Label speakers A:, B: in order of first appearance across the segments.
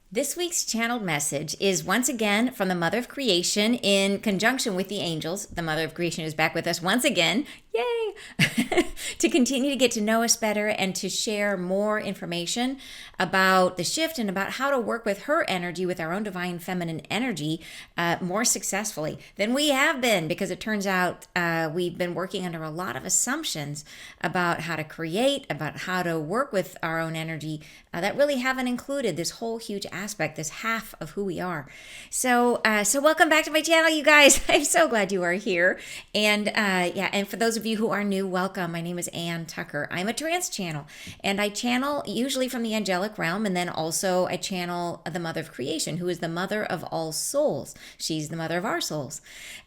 A: This week's channeled message is once again from the Mother of Creation in conjunction with the angels. The Mother of Creation is back with us once again. Yay! To continue to get to know us better and to share more information about the shift and about how to work with her energy, with our own divine feminine energy, more successfully than we have been, because it turns out we've been working under a lot of assumptions about how to create, about how to work with our own energy that really haven't included this whole huge aspect, this half of who we are. So welcome back to my channel, you guys. I'm so glad you are here. And and for those of you who are new, welcome. My name is Ann Tucker. I'm a trance channel, and I channel usually from the angelic realm, and then also I channel the Mother of Creation, who is the mother of all souls. She's the mother of our souls.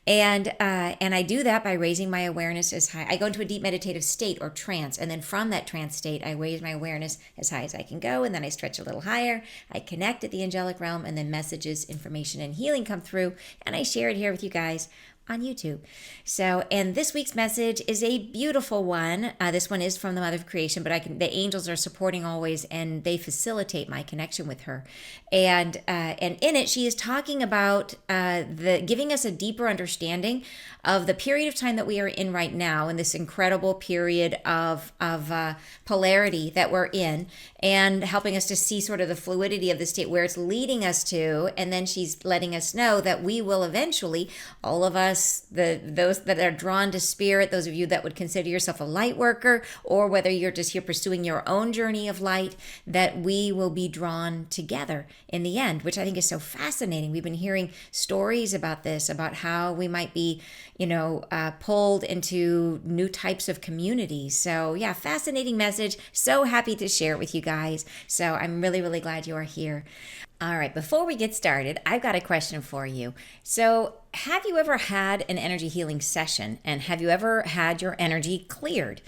A: And I do that by raising my awareness as high. I go into a deep meditative state or trance, and then from that trance state, I raise my awareness as high as I can go, and then I stretch a little higher. I connect at the angelic realm, and then messages, information, and healing come through, and I share it here with you guys on YouTube. So, and this week's message is a beautiful one. This one is from the Mother of Creation, but the angels are supporting always, and they facilitate my connection with her. And in it, she is talking about giving us a deeper understanding of the period of time that we are in right now, in this incredible period of polarity that we're in, and helping us to see sort of the fluidity of the state where it's leading us to. And then she's letting us know that we will eventually, all of us, those that are drawn to spirit, those of you that would consider yourself a light worker, or whether you're just here pursuing your own journey of light, that we will be drawn together in the end, which I think is so fascinating. We've been hearing stories about this, about how we might be, pulled into new types of communities. So yeah, fascinating message. So happy to share it with you guys. So I'm really, really glad you are here. All right, before we get started, I've got a question for you. So, have you ever had an energy healing session, and have you ever had your energy cleared?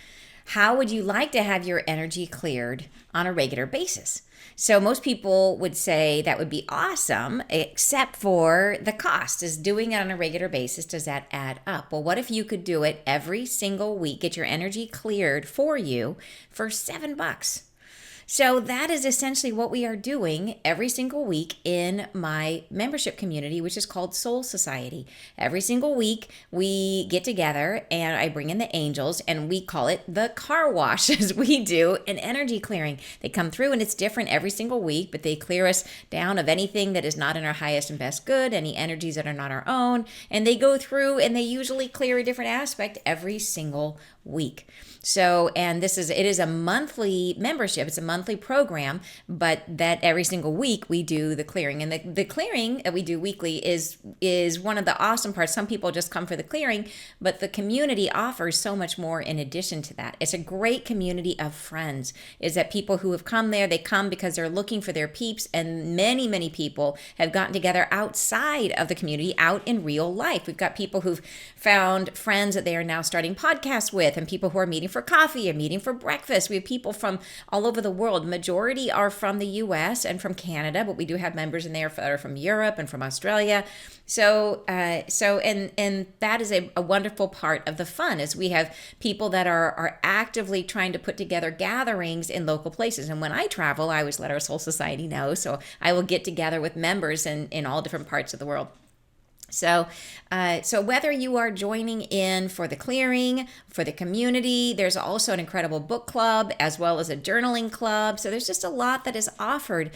A: How would you like to have your energy cleared on a regular basis? So most people would say that would be awesome, except for the cost. Is doing it on a regular basis, does that add up? Well, what if you could do it every single week, get your energy cleared for you for $7? So that is essentially what we are doing every single week in my membership community, which is called Soul Society. Every single week we get together and I bring in the angels, and we call it the car wash, as we do an energy clearing. They come through and it's different every single week, but they clear us down of anything that is not in our highest and best good, any energies that are not our own, and they go through and they usually clear a different aspect every single week. So, and it is a monthly membership. It's a monthly program, but that every single week we do the clearing. And the clearing that we do weekly is one of the awesome parts. Some people just come for the clearing, but the community offers so much more in addition to that. It's a great community of friends. Is that people who have come there, they come because they're looking for their peeps, and many, many people have gotten together outside of the community, out in real life. We've got people who've found friends that they are now starting podcasts with, and people who are meeting for coffee and meeting for breakfast. We have people from all over the world. Majority are from the US and from Canada, but we do have members in there that are from Europe and from Australia. So that is a wonderful part of the fun, is we have people that are actively trying to put together gatherings in local places. And when I travel, I always let our Soul Society know. So I will get together with members in all different parts of the world. So whether you are joining in for the clearing, for the community, there's also an incredible book club as well as a journaling club. So there's just a lot that is offered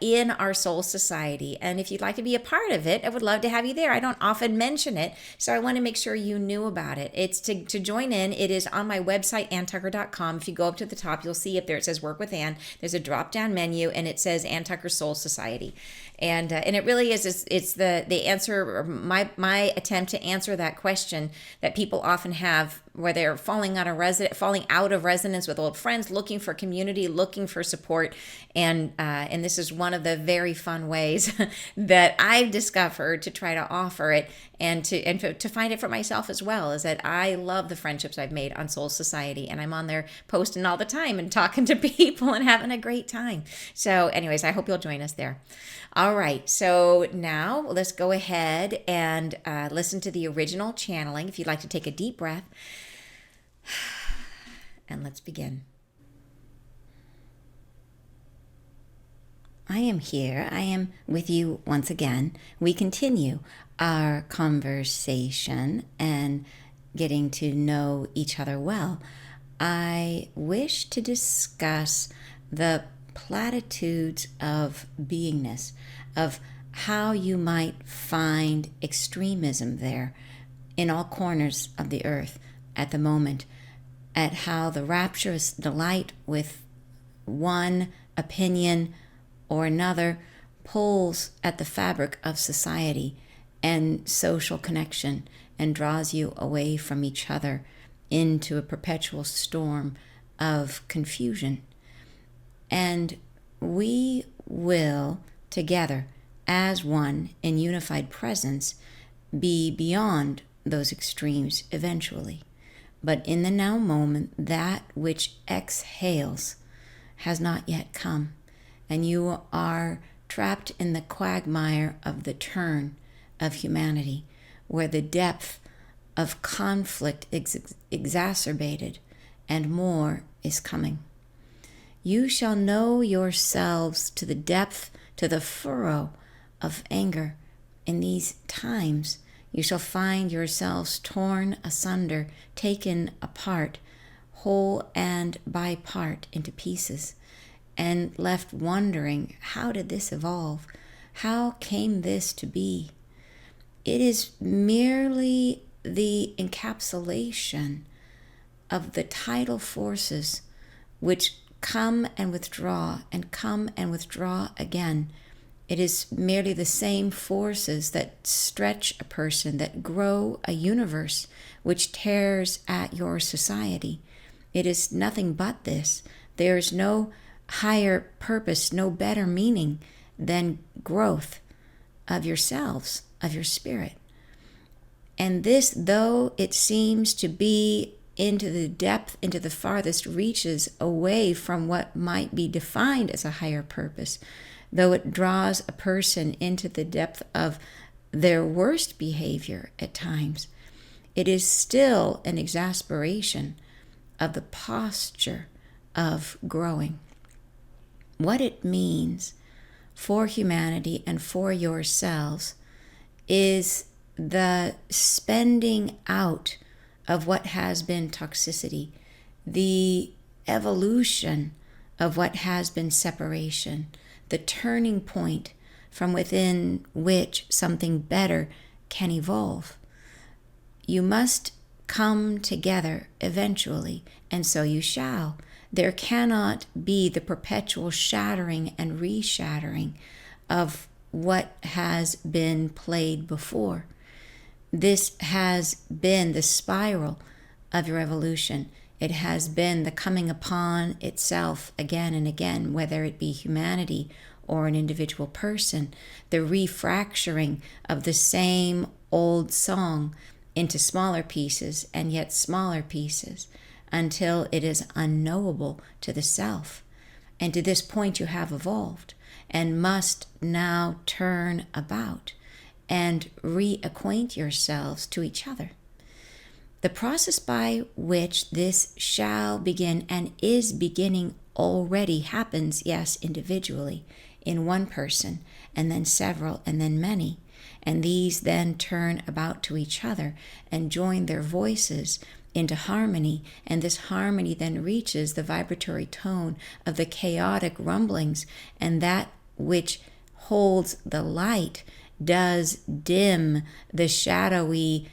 A: in our Soul Society. And if you'd like to be a part of it, I would love to have you there. I don't often mention it, so I want to make sure you knew about it. It's to join in. It is on my website, anntucker.com. If you go up to the top, you'll see up there it says Work with Ann. There's a drop-down menu, and it says Ann Tucker Soul Society. And it really is, it's the answer, or my attempt to answer that question that people often have, where they're falling out of resonance with old friends, looking for community, looking for support. And this is one of the very fun ways that I've discovered to try to offer it, and to find it for myself as well, is that I love the friendships I've made on Soul Society, and I'm on there posting all the time and talking to people and having a great time. So anyways, I hope you'll join us there. All right, so now let's go ahead and listen to the original channeling. If you'd like to take a deep breath, and let's begin. I am here. I am with you once again. We continue our conversation and getting to know each other well. I wish to discuss the platitudes of beingness, of how you might find extremism there in all corners of the earth at the moment, at how the rapturous delight with one opinion or another pulls at the fabric of society and social connection and draws you away from each other into a perpetual storm of confusion. And we will together, as one in unified presence, be beyond those extremes eventually. But in the now moment, that which exhales has not yet come, and you are trapped in the quagmire of the turn of humanity, where the depth of conflict is exacerbated and more is coming. You shall know yourselves to the depth, to the furrow of anger. In these times you shall find yourselves torn asunder, taken apart, whole and by part into pieces, and left wondering, how did this evolve? How came this to be? It is merely the encapsulation of the tidal forces which come and withdraw again. It is merely the same forces that stretch a person, that grow a universe, which tears at your society. It is nothing but this. There is no higher purpose, no better meaning than growth of yourselves, of your spirit. And this, though it seems to be into the depth, into the farthest reaches away from what might be defined as a higher purpose, though it draws a person into the depth of their worst behavior at times, it is still an exasperation of the posture of growing. What it means for humanity and for yourselves is the spending out of what has been toxicity, the evolution of what has been separation, the turning point from within which something better can evolve. You must come together eventually, and so you shall. There cannot be the perpetual shattering and reshattering of what has been played before. This has been the spiral of your evolution. It has been the coming upon itself again and again, whether it be humanity or an individual person, the refracturing of the same old song into smaller pieces and yet smaller pieces until it is unknowable to the self. And to this point you have evolved and must now turn about and reacquaint yourselves to each other. The process by which this shall begin and is beginning already happens, yes, individually, in one person, and then several, and then many. And these then turn about to each other and join their voices into harmony, and this harmony then reaches the vibratory tone of the chaotic rumblings, and that which holds the light does dim the shadowy,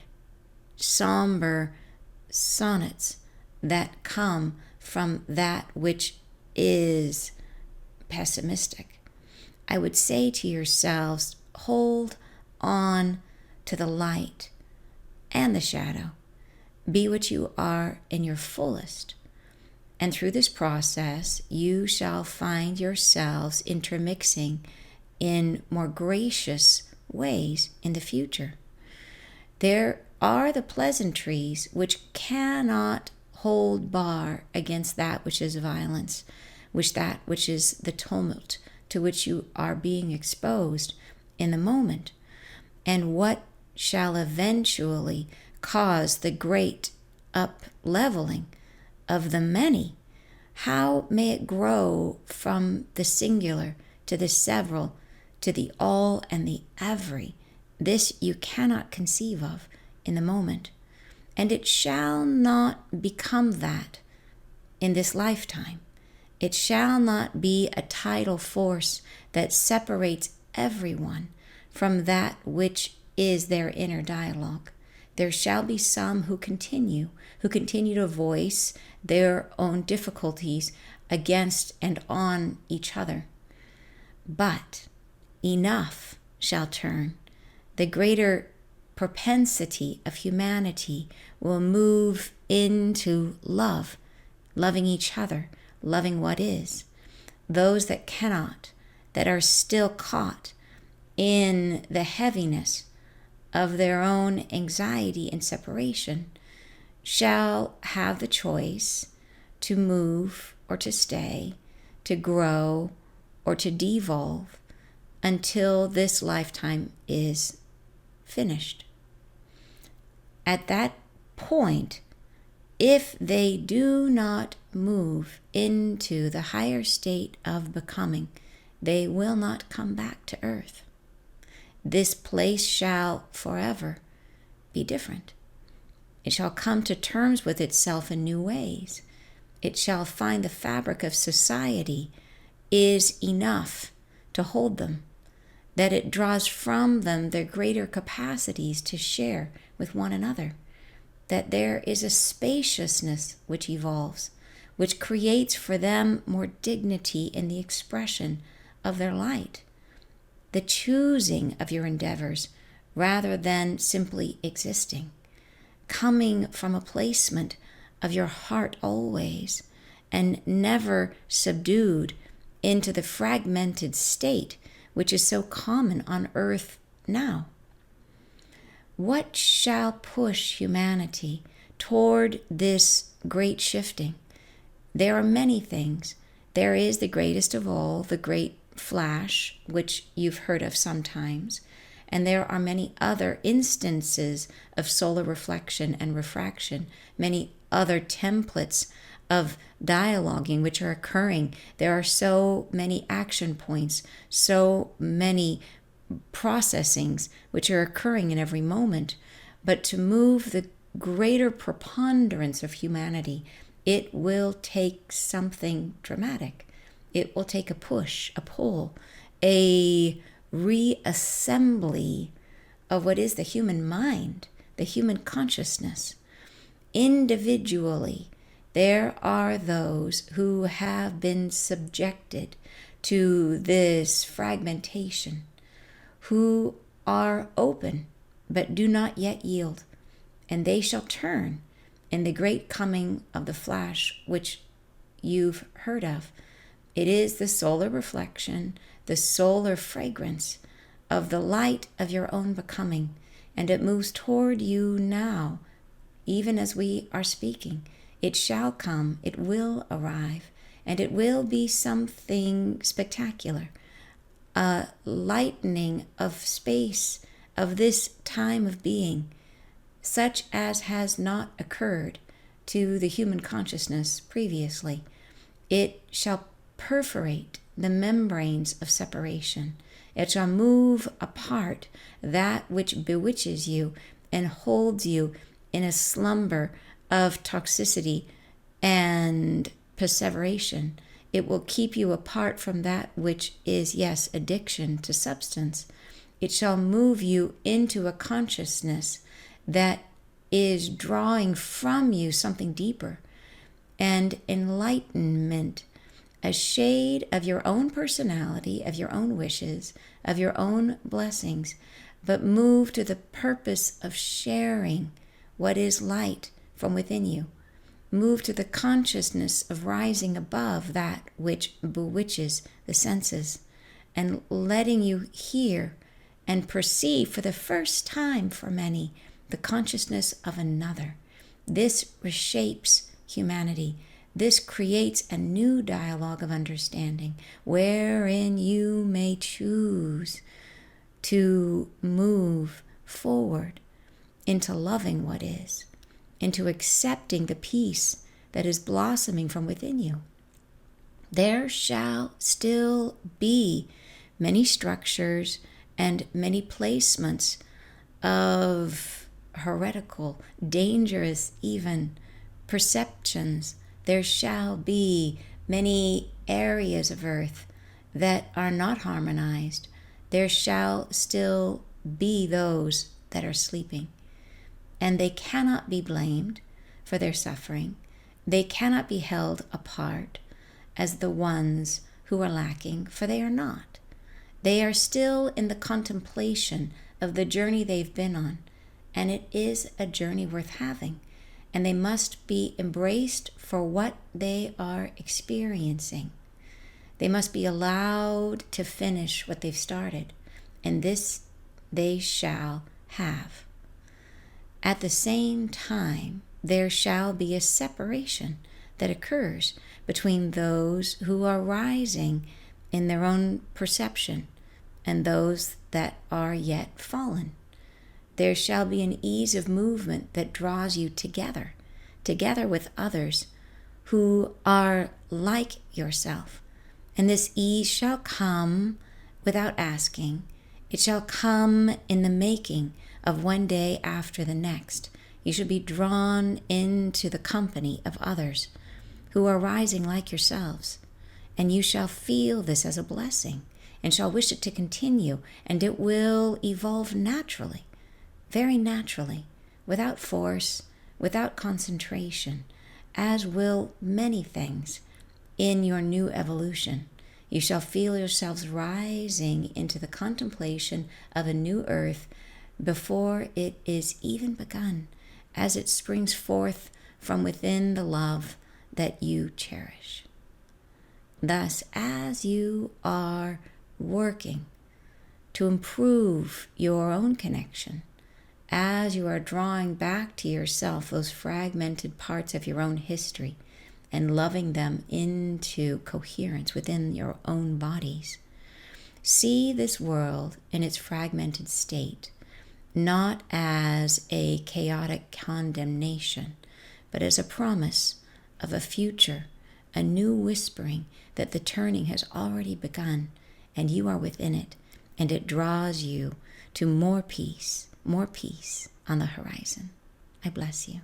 A: somber sonnets that come from that which is pessimistic. I would say to yourselves, hold on to the light and the shadow. Be what you are in your fullest. And through this process, you shall find yourselves intermixing in more gracious ways in the future. There are the pleasantries which cannot hold bar against that which is violence, which is the tumult to which you are being exposed in the moment. And what shall eventually cause the great up-leveling of the many? How may it grow from the singular to the several, to the all and the every. This you cannot conceive of in the moment. And it shall not become that in this lifetime. It shall not be a tidal force that separates everyone from that which is their inner dialogue. There shall be some who continue to voice their own difficulties against and on each other. But enough shall turn. The greater propensity of humanity will move into love, loving each other, loving what is. Those that cannot, that are still caught in the heaviness of their own anxiety and separation, shall have the choice to move or to stay, to grow or to devolve until this lifetime is finished. At that point, if they do not move into the higher state of becoming, they will not come back to earth. This place shall forever be different. It shall come to terms with itself in new ways. It shall find the fabric of society is enough to hold them, that it draws from them their greater capacities to share with one another, that there is a spaciousness which evolves, which creates for them more dignity in the expression of their light, the choosing of your endeavors rather than simply existing, coming from a placement of your heart always, and never subdued into the fragmented state which is so common on earth now. What shall push humanity toward this great shifting? There are many things. There is the greatest of all, the great flash, which you've heard of sometimes, and there are many other instances of solar reflection and refraction, many other templates of dialoguing which are occurring. There are so many action points, so many processings which are occurring in every moment. But to move the greater preponderance of humanity, it will take something dramatic. It will take a push, a pull, a reassembly of what is the human mind, the human consciousness. Individually, there are those who have been subjected to this fragmentation, who are open but do not yet yield, and they shall turn in the great coming of the flash which you've heard of. It is the solar reflection, the solar fragrance of the light of your own becoming, and it moves toward you now, even as we are speaking. It shall come, it will arrive, and it will be something spectacular, a lightening of space of this time of being, such as has not occurred to the human consciousness previously. It shall perforate the membranes of separation. It shall move apart that which bewitches you and holds you in a slumber of toxicity and perseveration. It will keep you apart from that which is, yes, addiction to substance. It shall move you into a consciousness that is drawing from you something deeper and enlightenment, a shade of your own personality, of your own wishes, of your own blessings, but move to the purpose of sharing what is light from within you. Move to the consciousness of rising above that which bewitches the senses and letting you hear and perceive for the first time for many the consciousness of another. This reshapes humanity. This creates a new dialogue of understanding wherein you may choose to move forward into loving what is, into accepting the peace that is blossoming from within you. There shall still be many structures and many placements of heretical, dangerous even perceptions. There shall be many areas of earth that are not harmonized. There shall still be those that are sleeping, and they cannot be blamed for their suffering. They cannot be held apart as the ones who are lacking, for they are not. They are still in the contemplation of the journey they've been on, and it is a journey worth having, and they must be embraced for what they are experiencing. They must be allowed to finish what they've started, and this they shall have. At the same time, there shall be a separation that occurs between those who are rising in their own perception and those that are yet fallen. There shall be an ease of movement that draws you together with others who are like yourself. And this ease shall come without asking. It shall come in the making of one day after the next. You should be drawn into the company of others who are rising like yourselves. And you shall feel this as a blessing and shall wish it to continue, and it will evolve naturally, very naturally, without force, without concentration, as will many things in your new evolution. You shall feel yourselves rising into the contemplation of a new earth before it is even begun, as it springs forth from within the love that you cherish. Thus, as you are working to improve your own connection, as you are drawing back to yourself those fragmented parts of your own history and loving them into coherence within your own bodies, see this world in its fragmented state, not as a chaotic condemnation, but as a promise of a future, a new whispering that the turning has already begun, and you are within it, and it draws you to more peace on the horizon. I bless you.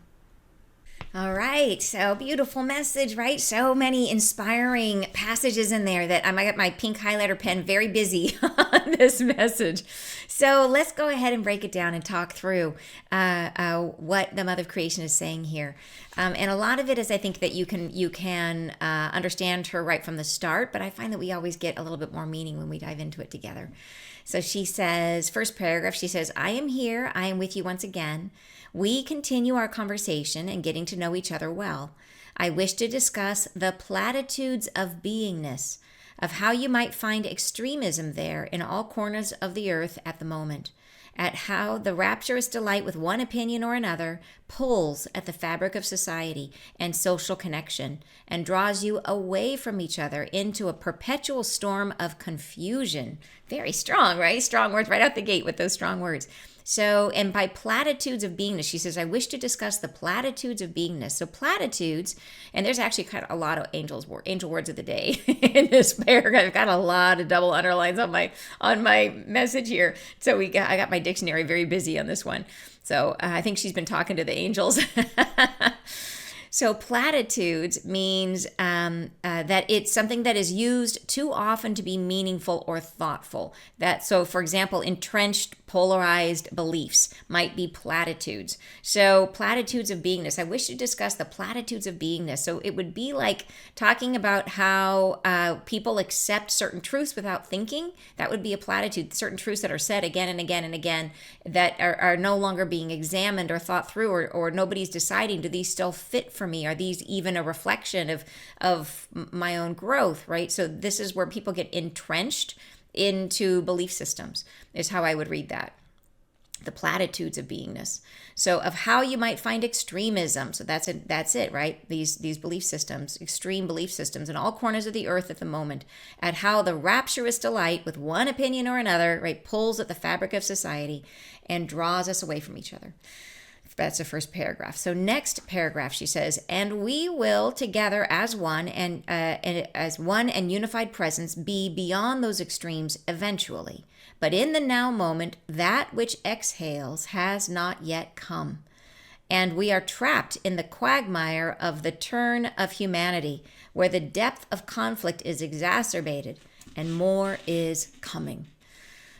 A: All right, so beautiful message, right? So many inspiring passages in there that I might get my pink highlighter pen very busy on this message. So let's go ahead and break it down and talk through what the Mother of Creation is saying here. And a lot of it is, I think, that you can understand her right from the start, but I find that we always get a little bit more meaning when we dive into it together. So she says, first paragraph, she says, I am here, I am with you once again. We continue our conversation and getting to know each other well. I wish to discuss the platitudes of beingness, of how you might find extremism there in all corners of the earth at the moment, at how the rapturous delight with one opinion or another pulls at the fabric of society and social connection and draws you away from each other into a perpetual storm of confusion. Very strong, right? Strong words right out the gate with those strong words. So, and by platitudes of beingness, she says, I wish to discuss the platitudes of beingness. So platitudes, and there's actually kind of a lot of angel words of the day in this paragraph. I've got a lot of double underlines on my message here. So I got my dictionary very busy on this one. So I think she's been talking to the angels. So platitudes means that it's something that is used too often to be meaningful or thoughtful. So, for example, entrenched, polarized beliefs might be platitudes. So platitudes of beingness. I wish to discuss the platitudes of beingness. So it would be like talking about how people accept certain truths without thinking. That would be a platitude. Certain truths that are said again and again and again that are no longer being examined or thought through, or nobody's deciding, do these still fit for me? Are these even a reflection of my own growth, right? So this is where people get entrenched into belief systems, is how I would read that. The platitudes of beingness. So of how you might find extremism. So that's it, right? These belief systems, extreme belief systems in all corners of the earth at the moment, at how the rapturous delight with one opinion or another, right, pulls at the fabric of society and draws us away from each other. That's the first paragraph. So next paragraph, she says, and we will together as one and as one and unified presence be beyond those extremes eventually. But in the now moment, that which exhales has not yet come. And we are trapped in the quagmire of the turn of humanity, where the depth of conflict is exacerbated and more is coming.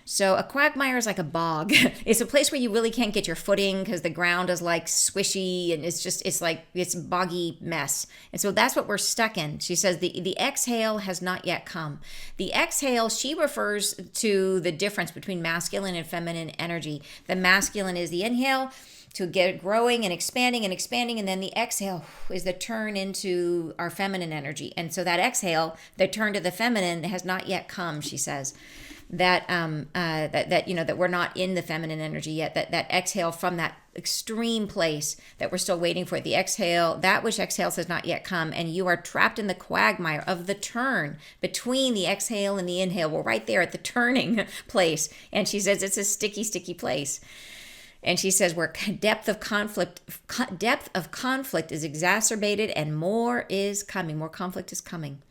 A: So a quagmire is like a bog. It's a place where you really can't get your footing because the ground is like swishy and it's a boggy mess. And so that's what we're stuck in. She says the exhale has not yet come. The exhale, she refers to the difference between masculine and feminine energy. The masculine is the inhale to get growing and expanding, and then the exhale is the turn into our feminine energy. And so that exhale, the turn to the feminine, has not yet come, she says. That we're not in the feminine energy yet, that exhale from that extreme place that we're still waiting for. The exhale, that which exhales has not yet come, and you are trapped in the quagmire of the turn between the exhale and the inhale. We're right there at the turning place, and she says it's a sticky place. And she says where depth of conflict is exacerbated and more is coming. More conflict is coming.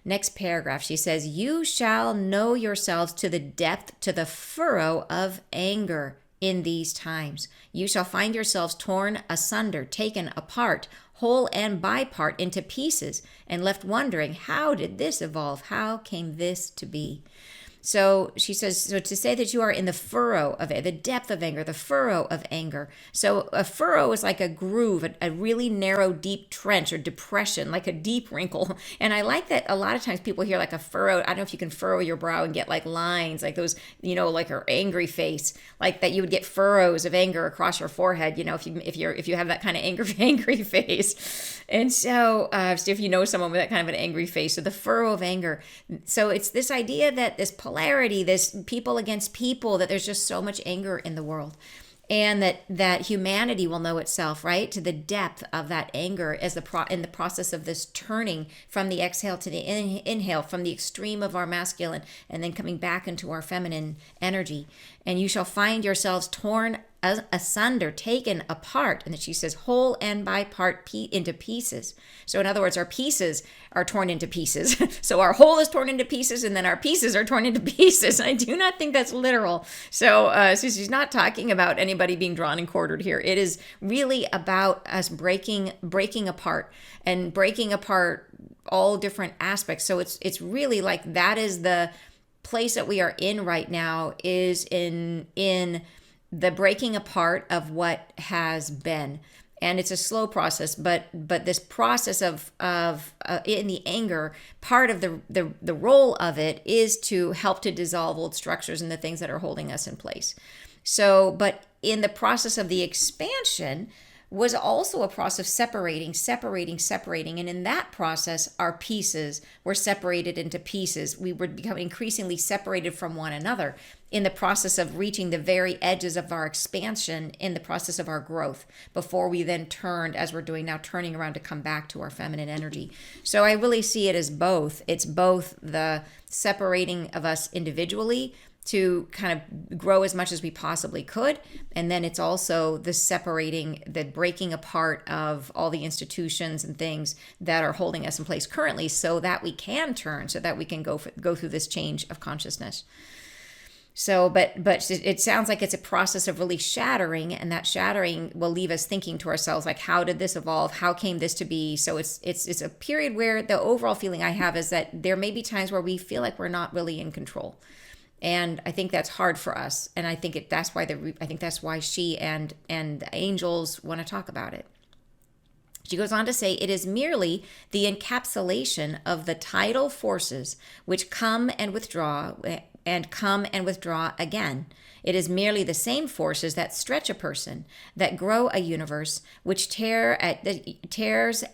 A: Next paragraph, she says, you shall know yourselves to the depth, to the furrow of anger in these times. You shall find yourselves torn asunder, taken apart, whole and by part into pieces, and left wondering, how did this evolve? How came this to be? So she says, so to say that you are in the furrow of it, the depth of anger, the furrow of anger. So a furrow is like a groove, a really narrow, deep trench or depression, like a deep wrinkle. And I like that a lot of times people hear like a furrow. I don't know if you can furrow your brow and get like lines, like those, like her angry face, like that you would get furrows of anger across your forehead, if you have that kind of angry face. And so if you know someone with that kind of an angry face, so the furrow of anger. So it's this idea that this polarity, this people against people, that there's just so much anger in the world, and that humanity will know itself, right, to the depth of that anger as in the process of this turning from the exhale to the inhale, from the extreme of our masculine and then coming back into our feminine energy. And you shall find yourselves torn asunder, taken apart. And then she says whole and by part into pieces. So in other words, our pieces are torn into pieces. So our whole is torn into pieces, and then our pieces are torn into pieces. I do not think that's literal. So she's not talking about anybody being drawn and quartered here. It is really about us breaking apart and breaking apart all different aspects. So it's really like that is the place that we are in right now, is in the breaking apart of what has been. And it's a slow process, but this process of in the anger, part of the role of it is to help to dissolve old structures and the things that are holding us in place. So, but in the process of the expansion was also a process of separating. And in that process, our pieces were separated into pieces. We were becoming increasingly separated from one another in the process of reaching the very edges of our expansion, in the process of our growth, before we then turned, as we're doing now, turning around to come back to our feminine energy. So I really see it as both. It's both the separating of us individually to kind of grow as much as we possibly could. And then it's also the separating, the breaking apart of all the institutions and things that are holding us in place currently, so that we can turn, so that we can go through this change of consciousness. So, but it sounds like it's a process of really shattering, and that shattering will leave us thinking to ourselves, like, how did this evolve? How came this to be? So it's a period where the overall feeling I have is that there may be times where we feel like we're not really in control. And I think that's hard for us, and I think that's why she and the angels want to talk about it. She goes on to say, it is merely the encapsulation of the tidal forces which come and withdraw again. It is merely the same forces that stretch a person, that grow a universe, which tears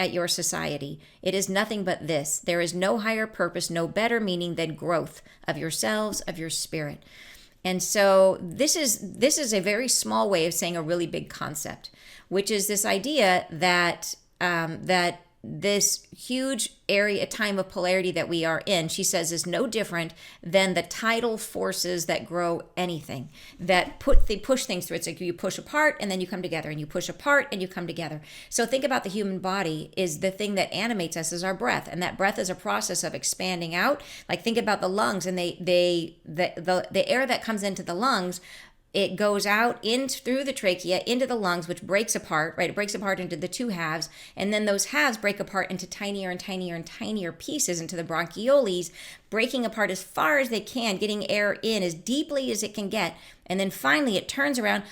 A: at your society. It is nothing but this. There is no higher purpose, no better meaning than growth of yourselves, of your spirit. And so this is a very small way of saying a really big concept, which is this idea that this huge area, time of polarity that we are in, she says, is no different than the tidal forces that grow anything, that they push things through. It's like you push apart and then you come together, and you push apart and you come together. So think about the human body is the thing that animates us is our breath, and that breath is a process of expanding out. Like think about the lungs, and the air that comes into the lungs, it goes out in through the trachea into the lungs, which breaks apart, right? It breaks apart into the two halves, and then those halves break apart into tinier and tinier and tinier pieces into the bronchioles, breaking apart as far as they can, getting air in as deeply as it can get, and then finally it turns around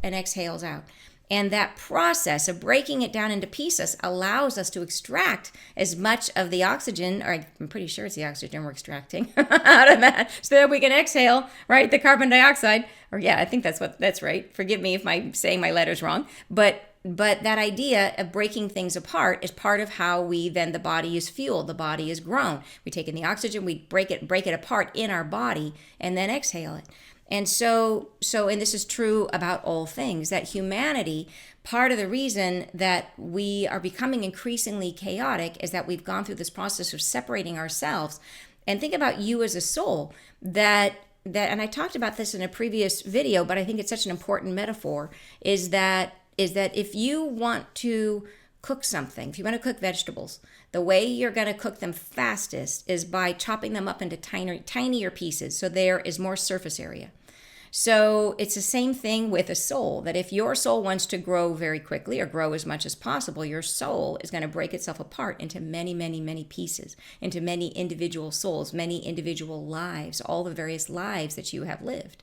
A: and exhales out. And that process of breaking it down into pieces allows us to extract as much of the oxygen, or I'm pretty sure it's the oxygen we're extracting out of that, so that we can exhale, right, the carbon dioxide. Or yeah, I think that's right. Forgive me if I'm saying my letters wrong. But that idea of breaking things apart is part of how the body is fueled, the body is grown. We take in the oxygen, we break it apart in our body, and then exhale it. And so, and this is true about all things, that humanity, part of the reason that we are becoming increasingly chaotic is that we've gone through this process of separating ourselves. And think about you as a soul, that, and I talked about this in a previous video, but I think it's such an important metaphor, is that if you want to cook something, if you want to cook vegetables, the way you're going to cook them fastest is by chopping them up into tinier pieces, so there is more surface area. So it's the same thing with a soul, that if your soul wants to grow very quickly or grow as much as possible, your soul is going to break itself apart into many, many, many pieces, into many individual souls, many individual lives, all the various lives that you have lived.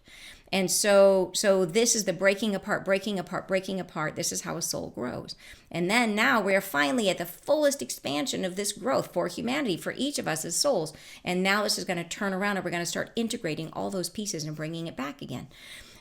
A: And so this is the breaking apart. This is how a soul grows. And then now we're finally at the fullest expansion of this growth for humanity, for each of us as souls. And now this is going to turn around, and we're going to start integrating all those pieces and bringing it back again.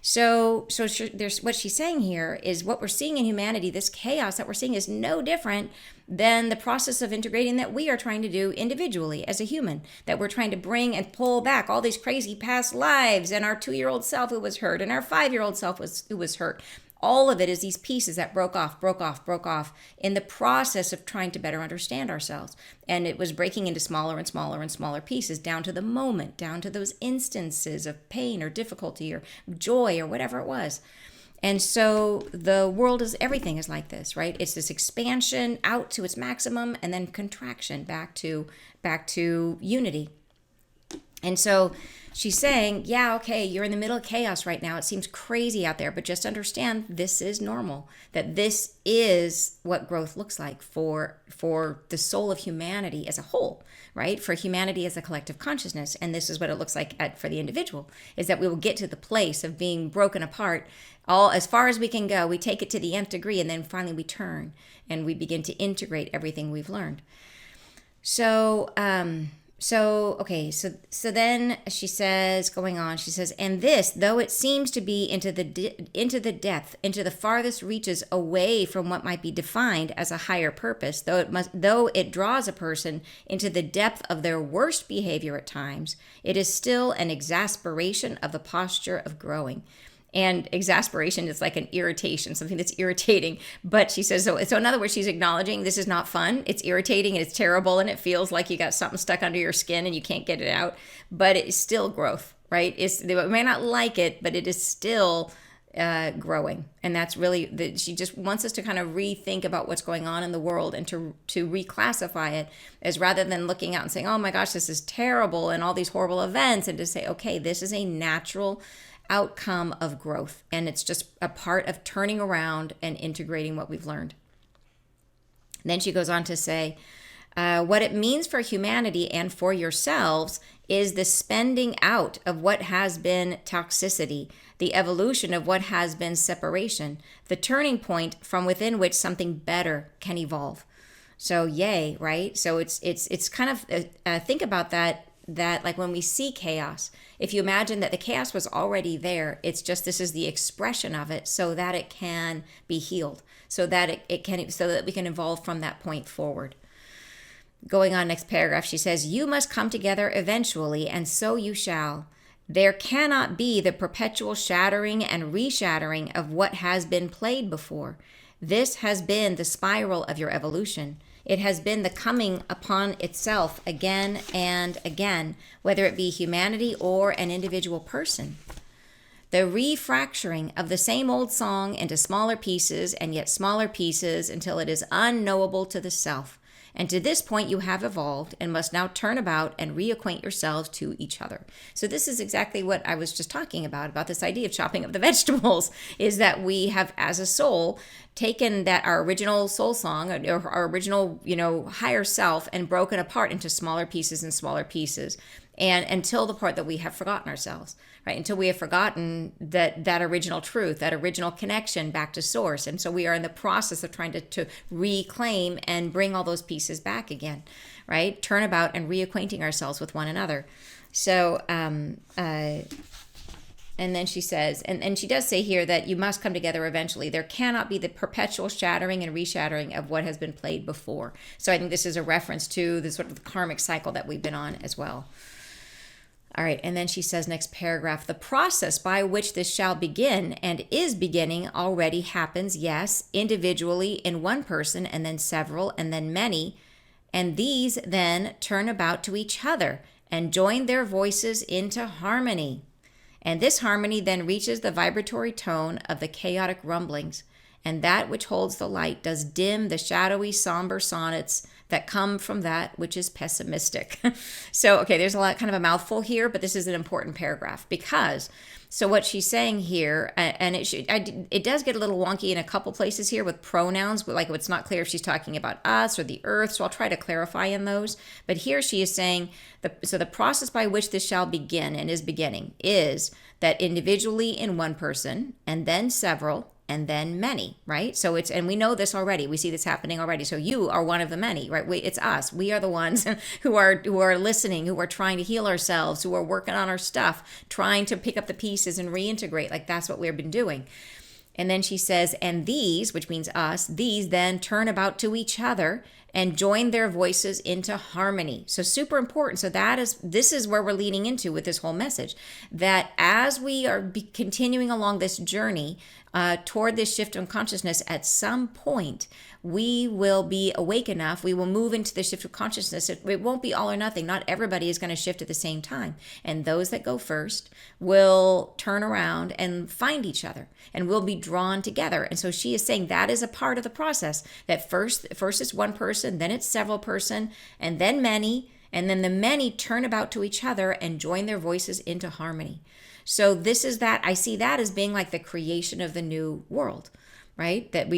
A: So there's what she's saying here is what we're seeing in humanity, this chaos that we're seeing is no different than the process of integrating that we are trying to do individually as a human, that we're trying to bring and pull back all these crazy past lives, and our 2-year-old self who was hurt, and our 5-year-old self who was hurt. All of it is these pieces that broke off in the process of trying to better understand ourselves. And it was breaking into smaller and smaller and smaller pieces, down to the moment, down to those instances of pain or difficulty or joy or whatever it was. And so the world everything is like this, right? It's this expansion out to its maximum and then contraction back to unity. And so she's saying, yeah, okay, you're in the middle of chaos right now. It seems crazy out there, but just understand this is normal, that this is what growth looks like for the soul of humanity as a whole, right? For humanity as a collective consciousness. And this is what it looks like for the individual, is that we will get to the place of being broken apart all as far as we can go. We take it to the nth degree, and then finally we turn and we begin to integrate everything we've learned. So then she says, going on, she says, and this, though it seems to be into the depth, into the farthest reaches away from what might be defined as a higher purpose, though it draws a person into the depth of their worst behavior at times, it is still an exasperation of the posture of growing. And exasperation is like an irritation, something that's irritating. But she says, so in other words, she's acknowledging this is not fun. It's irritating and it's terrible, and it feels like you got something stuck under your skin and you can't get it out. But it's still growth, right? They may not like it, but it is still growing. And that's really, she just wants us to kind of rethink about what's going on in the world and to reclassify it, as rather than looking out and saying, oh my gosh, this is terrible and all these horrible events, and to say, okay, this is a natural outcome of growth, and it's just a part of turning around and integrating what we've learned. And then she goes on to say, what it means for humanity and for yourselves is the spending out of what has been toxicity, the evolution of what has been separation, the turning point from within which something better can evolve. So yay, right? So it's kind of think about that like when we see chaos, if you imagine that the chaos was already there, it's just this is the expression of it so that it can be healed, so that so that we can evolve from that point forward. Going on, next paragraph, she says, you must come together eventually, and so you shall. There cannot be the perpetual shattering and reshattering of what has been played before. This has been the spiral of your evolution. It has been the coming upon itself again and again, whether it be humanity or an individual person. The refracturing of the same old song into smaller pieces and yet smaller pieces until it is unknowable to the self. And to this point you have evolved and must now turn about and reacquaint yourselves to each other. So this is exactly what I was just talking about this idea of chopping up the vegetables, is that we have, as a soul, taken that our original soul song or our original, higher self and broken apart into smaller pieces and smaller pieces. And until the part that we have forgotten ourselves, right? Until we have forgotten that original truth, that original connection back to source. And so we are in the process of trying to reclaim and bring all those pieces back again, right? Turn about and reacquainting ourselves with one another. So, and then she says, and she does say here that you must come together eventually. There cannot be the perpetual shattering and reshattering of what has been played before. So I think this is a reference to the sort of the karmic cycle that we've been on as well. All right, and then she says, next paragraph, the process by which this shall begin and is beginning already happens, yes, individually in one person and then several and then many, and these then turn about to each other and join their voices into harmony. And this harmony then reaches the vibratory tone of the chaotic rumblings, and that which holds the light does dim the shadowy, somber sonnets that come from that which is pessimistic. So, okay, there's a lot, kind of a mouthful here, but this is an important paragraph because, so what she's saying here, and it does get a little wonky in a couple places here with pronouns, but like it's not clear if she's talking about us or the earth, so I'll try to clarify in those. But here she is saying, the process by which this shall begin and is beginning is that individually in one person and then several and then many, right? So and we know this already. We see this happening already. So you are one of the many, right? It's us. We are the ones who are listening, who are trying to heal ourselves, who are working on our stuff, trying to pick up the pieces and reintegrate. Like that's what we've been doing. And then she says, and these, which means us, these then turn about to each other and join their voices into harmony. So super important. So this is where we're leading into with this whole message, that as we are continuing along this journey toward this shift in consciousness, at some point we will be awake enough, we will move into the shift of consciousness. It won't be all or nothing. Not everybody is going to shift at the same time. And those that go first will turn around and find each other and will be drawn together. And so she is saying that is a part of the process, that first it's one person, then it's several person, and then many, and then the many turn about to each other and join their voices into harmony. So this is that, I see that as being like the creation of the new world, right? That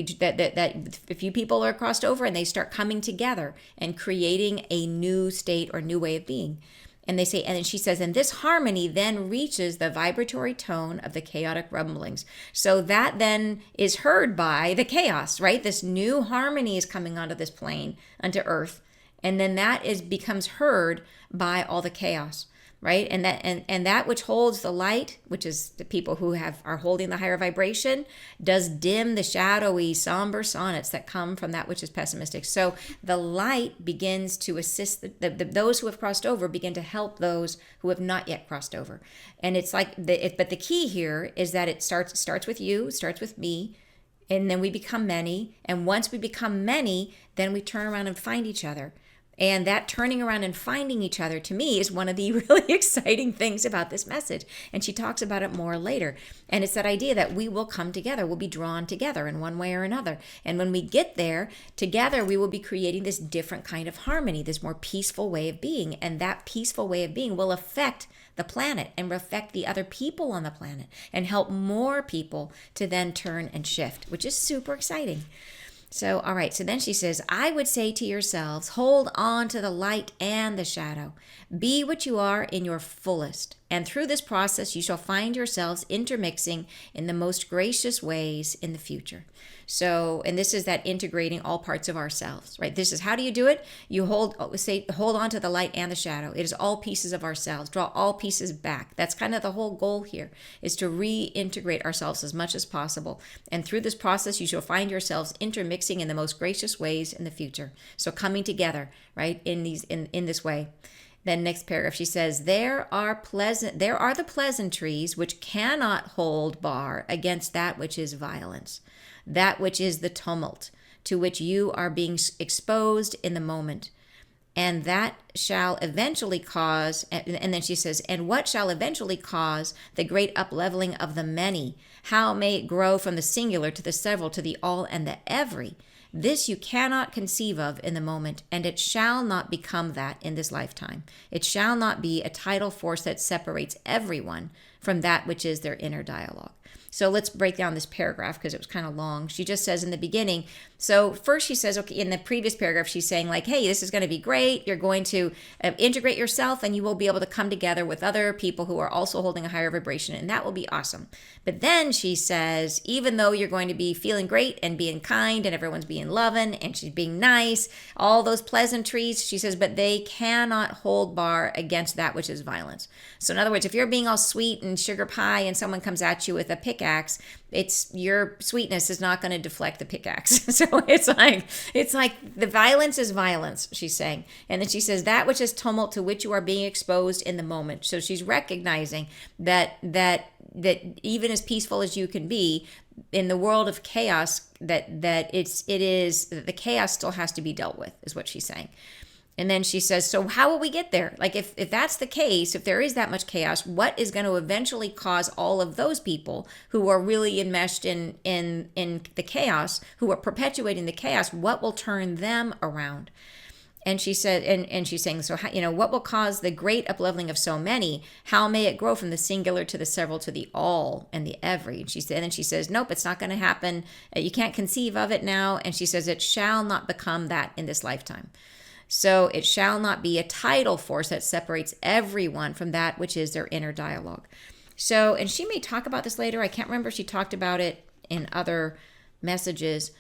A: a few people are crossed over and they start coming together and creating a new state or new way of being. And they say, and then she says, and this harmony then reaches the vibratory tone of the chaotic rumblings. So that then is heard by the chaos, right? This new harmony is coming onto this plane, onto earth. And then that becomes heard by all the chaos, right? And that which holds the light, which is the people who are holding the higher vibration, does dim the shadowy, somber sonnets that come from that which is pessimistic. So the light begins to assist those who have crossed over, begin to help those who have not yet crossed over. And it's like, but the key here is that it starts with you, starts with me, and then we become many. And once we become many, then we turn around and find each other. And that turning around and finding each other, to me, is one of the really exciting things about this message. And she talks about it more later. And it's that idea that we will come together, we'll be drawn together in one way or another. And when we get there, together we will be creating this different kind of harmony, this more peaceful way of being. And that peaceful way of being will affect the planet and affect the other people on the planet and help more people to then turn and shift, which is super exciting. So, all right, so then she says, I would say to yourselves, hold on to the light and the shadow. Be what you are in your fullest. And through this process, you shall find yourselves intermixing in the most gracious ways in the future. So, and this is that integrating all parts of ourselves, right? This is, how do you do it? You hold on to the light and the shadow. It is all pieces of ourselves. Draw all pieces back. That's kind of the whole goal here, is to reintegrate ourselves as much as possible. And through this process, you shall find yourselves intermixing in the most gracious ways in the future. So coming together, right, in this way. Then next paragraph, she says, there are the pleasantries which cannot hold bar against that which is violence, that which is the tumult. to which you are being exposed in the moment. And that shall eventually cause, and then she says, and what shall eventually cause the great upleveling of the many? How may it grow from the singular to the several to the all and the every? This you cannot conceive of in the moment, and it shall not become that in this lifetime. It shall not be a tidal force that separates everyone from that which is their inner dialogue. So let's break down this paragraph because it was kind of long. She just says in the beginning, so first she says, okay, in the previous paragraph, she's saying like, hey, this is going to be great. You're going to integrate yourself and you will be able to come together with other people who are also holding a higher vibration, and that will be awesome. But then she says, even though you're going to be feeling great and being kind and everyone's being loving and she's being nice, all those pleasantries, she says, but they cannot hold bar against that which is violence. So in other words, if you're being all sweet and sugar pie and someone comes at you with a pickaxe, it's your sweetness is not going to deflect the pickaxe. So it's like the violence is violence, she's saying. And then she says that which is tumult to which you are being exposed in the moment. So she's recognizing that even as peaceful as you can be in the world of chaos, that the chaos still has to be dealt with, is what she's saying. And then she says, so how will we get there? Like if that's the case, if there is that much chaos, what is going to eventually cause all of those people who are really enmeshed in the chaos, who are perpetuating the chaos, what will turn them around? And she said, and she's saying, so, what will cause the great upleveling of so many? How may it grow from the singular to the several to the all and the every? And then she says, nope, it's not going to happen. You can't conceive of it now. And she says, it shall not become that in this lifetime. So it shall not be a tidal force that separates everyone from that which is their inner dialogue. So, and she may talk about this later. I can't remember if she talked about it in other messages,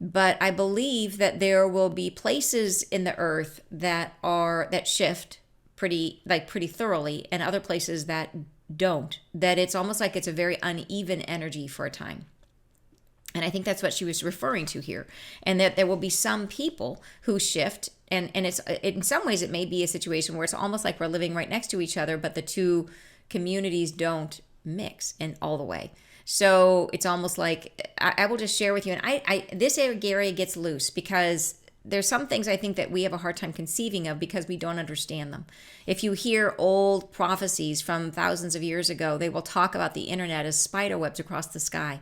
A: but I believe that there will be places in the earth that shift pretty thoroughly, and other places that don't. That it's almost like it's a very uneven energy for a time. And I think that's what she was referring to here. And that there will be some people who shift. And it's in some ways it may be a situation where it's almost like we're living right next to each other, but the two communities don't mix in all the way. So it's almost like I will just share with you. And this area gets loose because there's some things I think that we have a hard time conceiving of because we don't understand them. If you hear old prophecies from thousands of years ago, they will talk about the internet as spider webs across the sky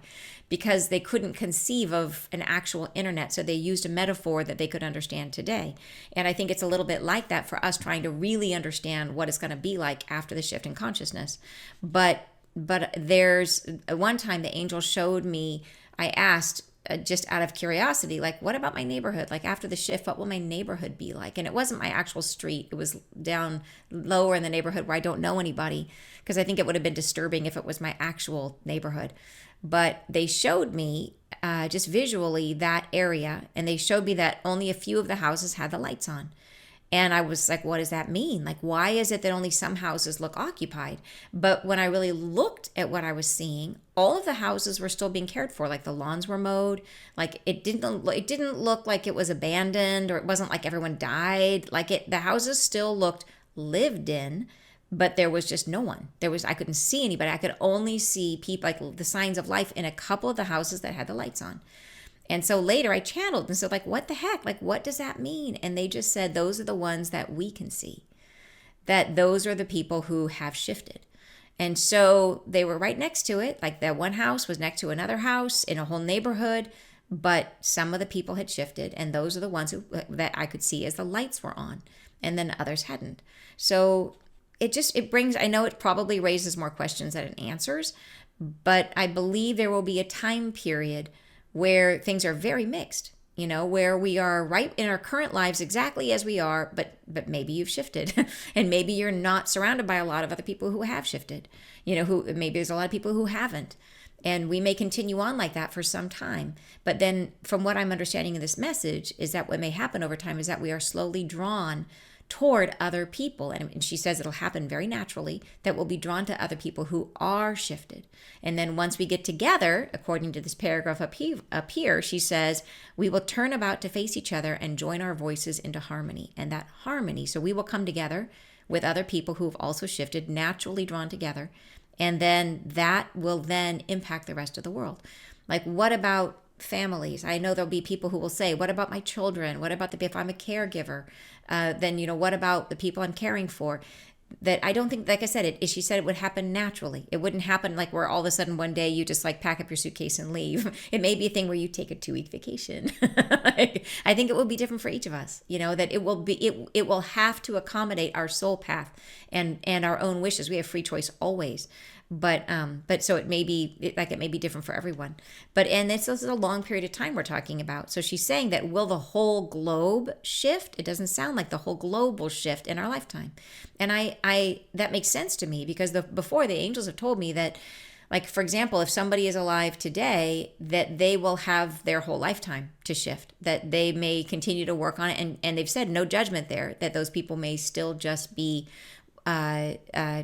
A: because they couldn't conceive of an actual internet. So they used a metaphor that they could understand today. And I think it's a little bit like that for us trying to really understand what it's going to be like after the shift in consciousness. But there's one time the angel showed me, I asked, just out of curiosity, like, what about my neighborhood? Like after the shift, what will my neighborhood be like? And it wasn't my actual street. It was down lower in the neighborhood where I don't know anybody, because I think it would have been disturbing if it was my actual neighborhood. But they showed me just visually that area, and they showed me that only a few of the houses had the lights on. And I was like, what does that mean? Like, why is it that only some houses look occupied? But when I really looked at what I was seeing, all of the houses were still being cared for. Like the lawns were mowed. Like it didn't look like it was abandoned, or it wasn't like everyone died. The houses still looked lived in, but there was just no one. I couldn't see anybody. I could only see people, like the signs of life in a couple of the houses that had the lights on. And so later I channeled and said, like, what the heck? Like, what does that mean? And they just said, those are the ones that we can see. That those are the people who have shifted. And so they were right next to it. Like that one house was next to another house in a whole neighborhood. But some of the people had shifted. And those are the ones that I could see as the lights were on. And then others hadn't. So it brings, I know it probably raises more questions than it answers. But I believe there will be a time period where things are very mixed, where we are right in our current lives exactly as we are, but maybe you've shifted and maybe you're not surrounded by a lot of other people who have shifted, who maybe there's a lot of people who haven't. And we may continue on like that for some time. But then from what I'm understanding in this message is that what may happen over time is that we are slowly drawn toward other people. And she says it'll happen very naturally, that we'll be drawn to other people who are shifted. And then once we get together, according to this paragraph up here, she says, we will turn about to face each other and join our voices into harmony. And that harmony, so we will come together with other people who have also shifted, naturally drawn together. And then that will then impact the rest of the world. Like, what about families. I know there'll be people who will say, what about my children? What about if I'm a caregiver? Then, what about the people I'm caring for? That I don't think, like I said, she said it would happen naturally. It wouldn't happen like where all of a sudden one day you just like pack up your suitcase and leave. It may be a thing where you take a 2-week vacation. I think it will be different for each of us, that it will have to accommodate our soul path and our own wishes. We have free choice always. But so it may be different for everyone. And this is a long period of time we're talking about. So she's saying that will the whole globe shift? It doesn't sound like the whole globe will shift in our lifetime. And I that makes sense to me because before the angels have told me that, like, for example, if somebody is alive today, that they will have their whole lifetime to shift, that they may continue to work on it. And they've said no judgment there, that those people may still just be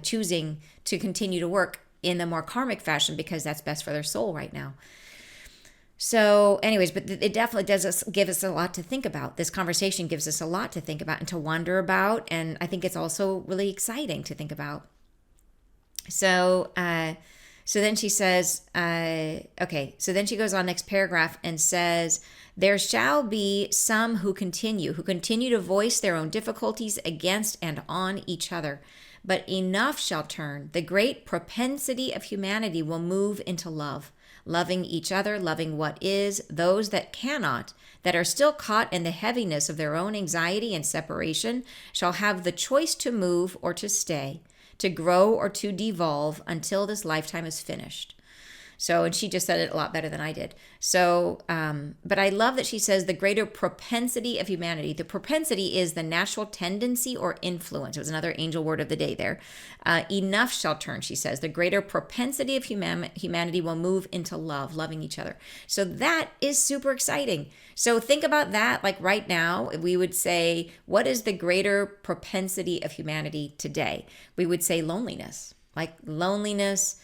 A: choosing to continue to work in the more karmic fashion because that's best for their soul right now. So anyways, but it definitely does give us a lot to think about. This conversation gives us a lot to think about and to wonder about. And I think it's also really exciting to think about. So then she says, so then she goes on next paragraph and says, there shall be some who continue to voice their own difficulties against and on each other. But enough shall turn. The great propensity of humanity will move into love, loving each other, loving what is. Those that cannot, that are still caught in the heaviness of their own anxiety and separation, shall have the choice to move or to stay, to grow or to devolve until this lifetime is finished. So, and she just said it a lot better than I did. So, but I love that she says the greater propensity of humanity. The propensity is the natural tendency or influence. It was another angel word of the day there. Enough shall turn, she says. The greater propensity of humanity will move into love, loving each other. So that is super exciting. So think about that. Like right now, we would say, what is the greater propensity of humanity today? We would say loneliness. Like loneliness.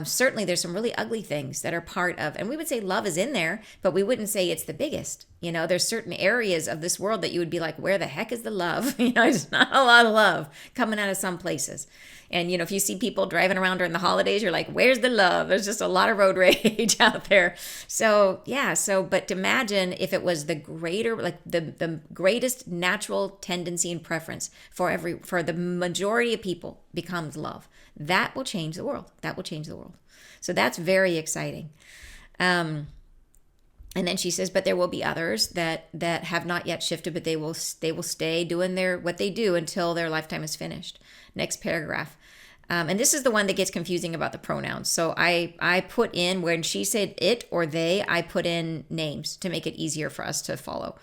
A: Certainly there's some really ugly things that are part of, and we would say love is in there, but we wouldn't say it's the biggest. There's certain areas of this world that you would be like, where the heck is the love? There's not a lot of love coming out of some places. And, if you see people driving around during the holidays, you're like, where's the love? There's just a lot of road rage out there. So, yeah. But imagine if it was the greater, like the greatest natural tendency and preference for the majority of people becomes love. That will change the world. So that's very exciting. And then she says, but there will be others that have not yet shifted, but they will stay doing what they do until their lifetime is finished. Next paragraph. And this is the one that gets confusing about the pronouns. So I put in, when she said it or they, I put in names to make it easier for us to follow.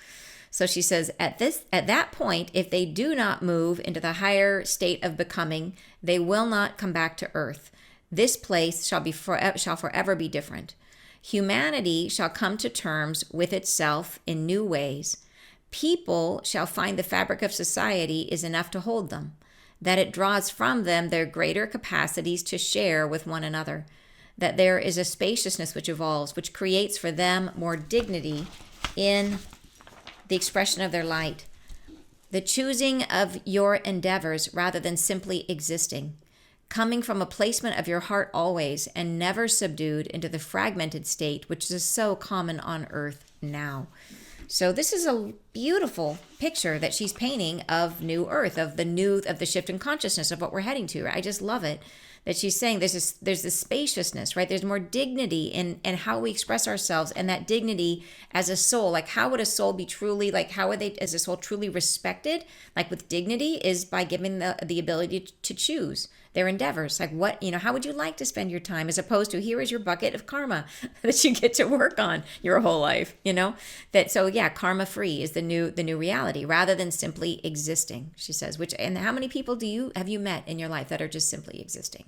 A: So she says, at that point, if they do not move into the higher state of becoming, they will not come back to earth. This place shall forever be different. Humanity shall come to terms with itself in new ways. People shall find the fabric of society is enough to hold them, that it draws from them their greater capacities to share with one another, that there is a spaciousness which evolves, which creates for them more dignity in the expression of their light, the choosing of your endeavors rather than simply existing, coming from a placement of your heart always and never subdued into the fragmented state which is so common on earth now. So this is a beautiful picture that she's painting of new earth, of the shift in consciousness of what we're heading to. I just love it that she's saying there's this spaciousness, right? There's more dignity in how we express ourselves, and that dignity as a soul. Like, how would a soul be truly, like, how would they as a soul truly respected? Like with dignity is by giving the ability to choose their endeavors. Like how would you like to spend your time, as opposed to here is your bucket of karma that you get to work on your whole life, karma free is the new reality rather than simply existing, she says, and how many people have you met in your life that are just simply existing?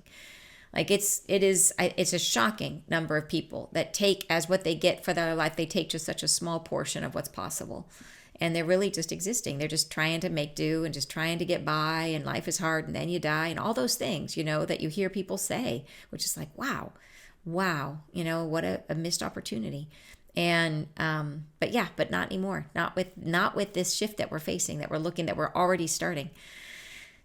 A: Like it's a shocking number of people that take as what they get for their life, they take just such a small portion of what's possible. And they're really just existing. They're just trying to make do and just trying to get by, and life is hard and then you die and all those things, that you hear people say, which is like, wow, what a missed opportunity. And, but not anymore. Not with this shift that we're facing, that we're already starting.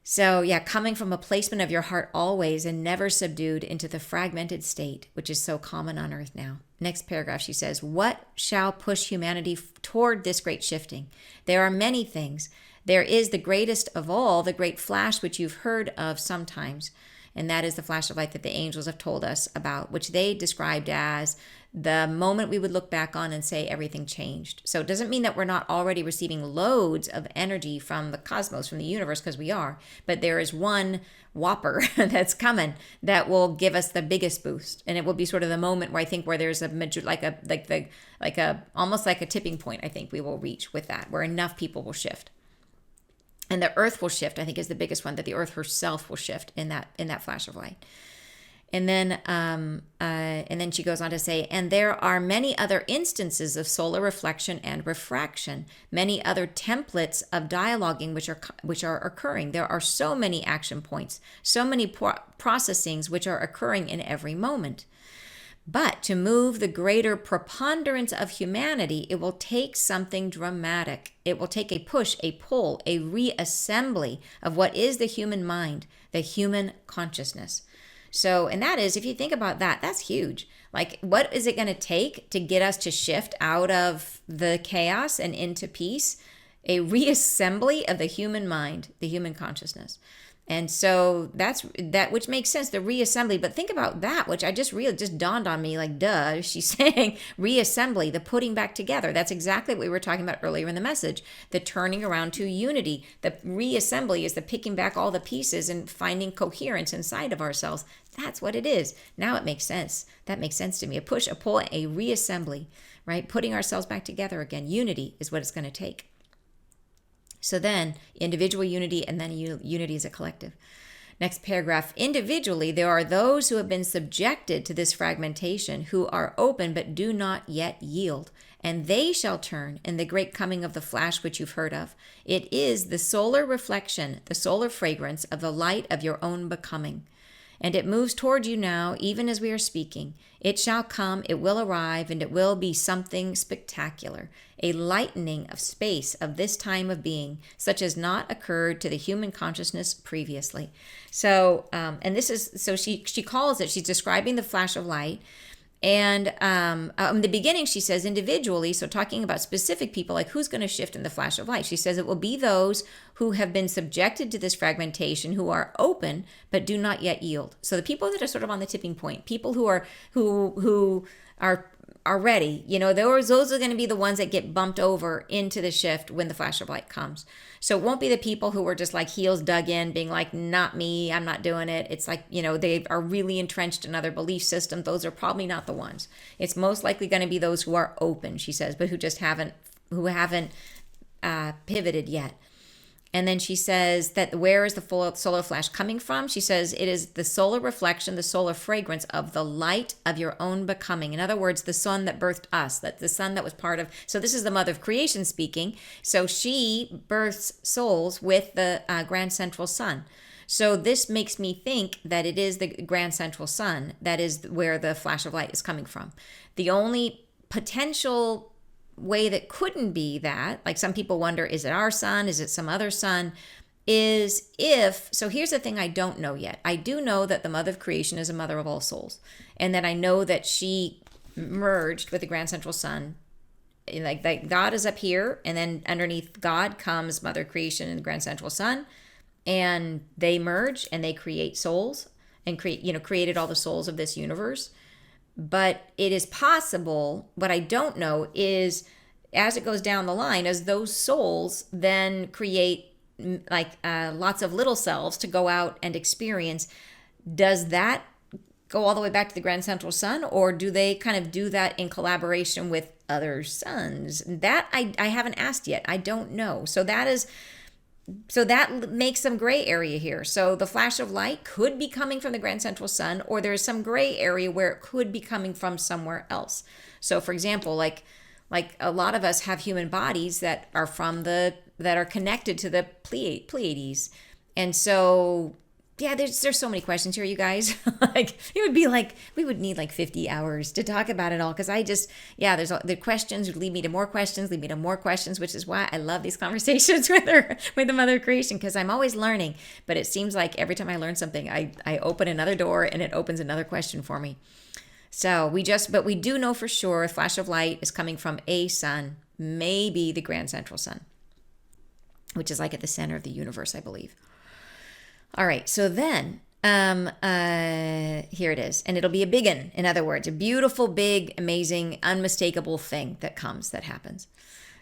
A: So, yeah, coming from a placement of your heart always and never subdued into the fragmented state, which is so common on earth now. Next paragraph, she says, what shall push humanity toward this great shifting? There are many things. There is the greatest of all, the great flash, which you've heard of sometimes. And that is the flash of light that the angels have told us about, which they described as the moment we would look back on and say everything changed. So it doesn't mean that we're not already receiving loads of energy from the cosmos, from the universe, because we are. But there is one whopper that's coming that will give us the biggest boost, and it will be sort of the moment where I think where there's a almost like a tipping point. I think we will reach with that, where enough people will shift. And the earth will shift, I think, is the biggest one, that the earth herself will shift in that flash of light. And then she goes on to say, and there are many other instances of solar reflection and refraction, many other templates of dialoguing which are occurring. There are so many action points, so many processings which are occurring in every moment. But to move the greater preponderance of humanity, it will take something dramatic. It will take a push, a pull, a reassembly of what is the human mind, the human consciousness. So, and that is, if you think about that, that's huge. Like, what is it going to take to get us to shift out of the chaos and into peace? A reassembly of the human mind, the human consciousness. And so that's that, which makes sense, the reassembly. But think about that, which I just dawned on me, like, duh, she's saying reassembly, the putting back together. That's exactly what we were talking about earlier in the message, the turning around to unity. The reassembly is the picking back all the pieces and finding coherence inside of ourselves. That's what it is. Now it makes sense. That makes sense to me. A push, a pull, a reassembly, right? Putting ourselves back together again. Unity is what it's going to take. So then individual unity, and then unity as a collective. Next paragraph, individually, there are those who have been subjected to this fragmentation, who are open but do not yet yield. And they shall turn in the great coming of the flash which you've heard of. It is the solar reflection, the solar fragrance of the light of your own becoming. And it moves toward you now, even as we are speaking. It shall come, it will arrive, and it will be something spectacular, a lightening of space of this time of being, such as not occurred to the human consciousness previously. So, and this is, so she calls it, she's describing the flash of light. And in the beginning, she says individually, so talking about specific people, like who's going to shift in the flash of light. She says it will be those who have been subjected to this fragmentation, who are open but do not yet yield. So the people that are sort of on the tipping point, people who are ready, those are going to be the ones that get bumped over into the shift when the flash of light comes. So it won't be the people who are just like heels dug in, being like, not me, I'm not doing it. It's like, they are really entrenched in other belief systems. Those are probably not the ones. It's most likely going to be those who are open, she says, but who haven't pivoted yet. And then she says that where is the solar flash coming from? She says it is the solar reflection, the solar fragrance of the light of your own becoming. In other words, the sun that birthed us, that the sun that was part of. So this is the mother of creation speaking. So she births souls with the grand central sun. So this makes me think that it is the grand central sun that is where the flash of light is coming from. The only potential way that couldn't be that, like some people wonder, is it our sun? Is it some other sun? So here's the thing I don't know yet. I do know that the mother of creation is a mother of all souls. And that I know that she merged with the grand central sun. Like God is up here, and then underneath God comes mother of creation and the grand central sun. And they merge and they create souls and created all the souls of this universe. But it is possible, what I don't know is, as it goes down the line, as those souls then create lots of little selves to go out and experience, does that go all the way back to the grand central sun, or do they kind of do that in collaboration with other suns? That I haven't asked yet. I don't know. So that makes some gray area here. So the flash of light could be coming from the grand central sun, or there's some gray area where it could be coming from somewhere else. So for example, like a lot of us have human bodies that are connected to the Pleiades. And so yeah, there's so many questions here, you guys. Like it would be like we would need like 50 hours to talk about it all because there's the questions would lead me to more questions, which is why I love these conversations with her, with the Mother of Creation, because I'm always learning. But it seems like every time I learn something, I open another door and it opens another question for me. So but we do know for sure a flash of light is coming from a sun, maybe the grand central sun, which is like at the center of the universe, I believe. All right, so then here it is, and it'll be a big one. In other words, a beautiful, big, amazing, unmistakable thing that happens.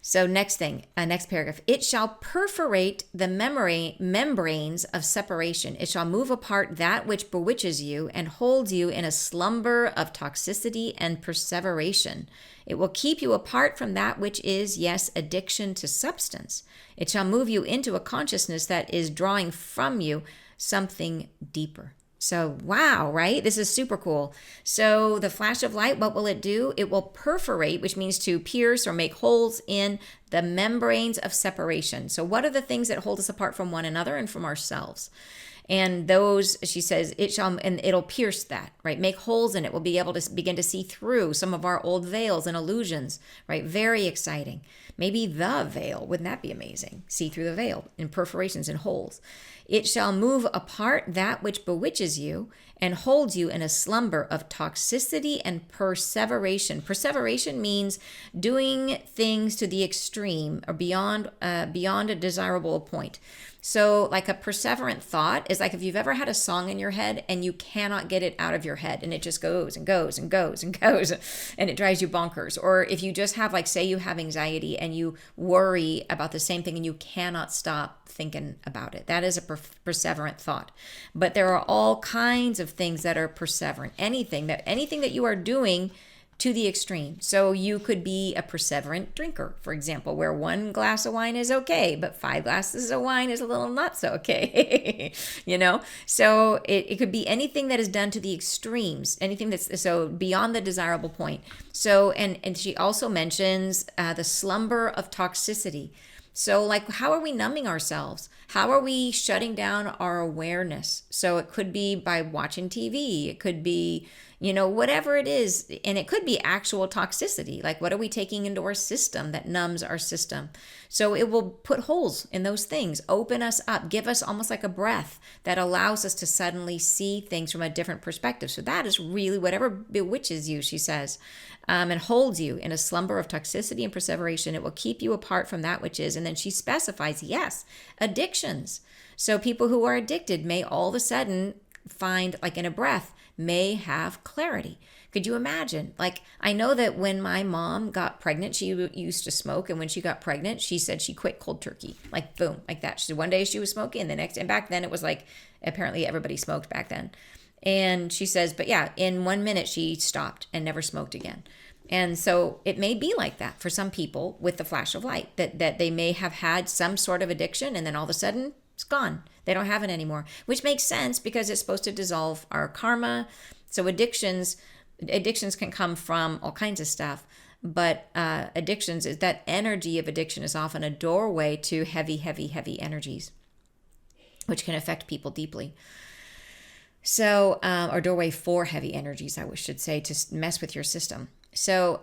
A: So next paragraph. It shall perforate the membranes of separation. It shall move apart that which bewitches you and holds you in a slumber of toxicity and perseveration. It will keep you apart from that which is, yes, addiction to substance. It shall move you into a consciousness that is drawing from you something deeper. So, wow, right? This is super cool. So the flash of light, what will it do? It will perforate, which means to pierce or make holes in the membranes of separation. So what are the things that hold us apart from one another and from ourselves? And those, she says, it'll pierce that, right? Make holes in it. We'll be able to begin to see through some of our old veils and illusions, right? Very exciting. Maybe the veil. Wouldn't that be amazing? See through the veil in perforations and holes. It shall move apart that which bewitches you and holds you in a slumber of toxicity and perseveration. Perseveration means doing things to the extreme or beyond a desirable point. So like a perseverant thought is like if you've ever had a song in your head and you cannot get it out of your head and it just goes and goes and goes and goes and it drives you bonkers. Or if you just have, like, say you have anxiety and you worry about the same thing and you cannot stop thinking about it. That is a perseverant thought. But there are all kinds of things that are perseverant. Anything that you are doing to the extreme. So you could be a perseverant drinker, for example, where 1 glass of wine is okay, but 5 glasses of wine is a little not so okay. So it could be anything that is done to the extremes, anything that's so beyond the desirable point. So, and she also mentions the slumber of toxicity. So like, how are we numbing ourselves? How are we shutting down our awareness? So it could be by watching TV. It could be, whatever it is. And it could be actual toxicity. Like, what are we taking into our system that numbs our system? So it will put holes in those things, open us up, give us almost like a breath that allows us to suddenly see things from a different perspective. So that is really whatever bewitches you, she says, and holds you in a slumber of toxicity and perseveration. It will keep you apart from that which is. And then she specifies, yes, addictions. So people who are addicted may all of a sudden find, like in a breath, may have clarity. Could you imagine? Like, I know that when my mom got pregnant, she used to smoke. And when she got pregnant, she said she quit cold turkey. Like, boom, like that. She said one day she was smoking and back then it was like, apparently everybody smoked back then. And she says, but yeah, in 1 minute she stopped and never smoked again. And so it may be like that for some people with the flash of light, that they may have had some sort of addiction and then all of a sudden it's gone. They don't have it anymore, which makes sense because it's supposed to dissolve our karma. So addictions can come from all kinds of stuff, but that energy of addiction is often a doorway to heavy, heavy, heavy energies, which can affect people deeply. So, or doorway for heavy energies, I should say, to mess with your system. So,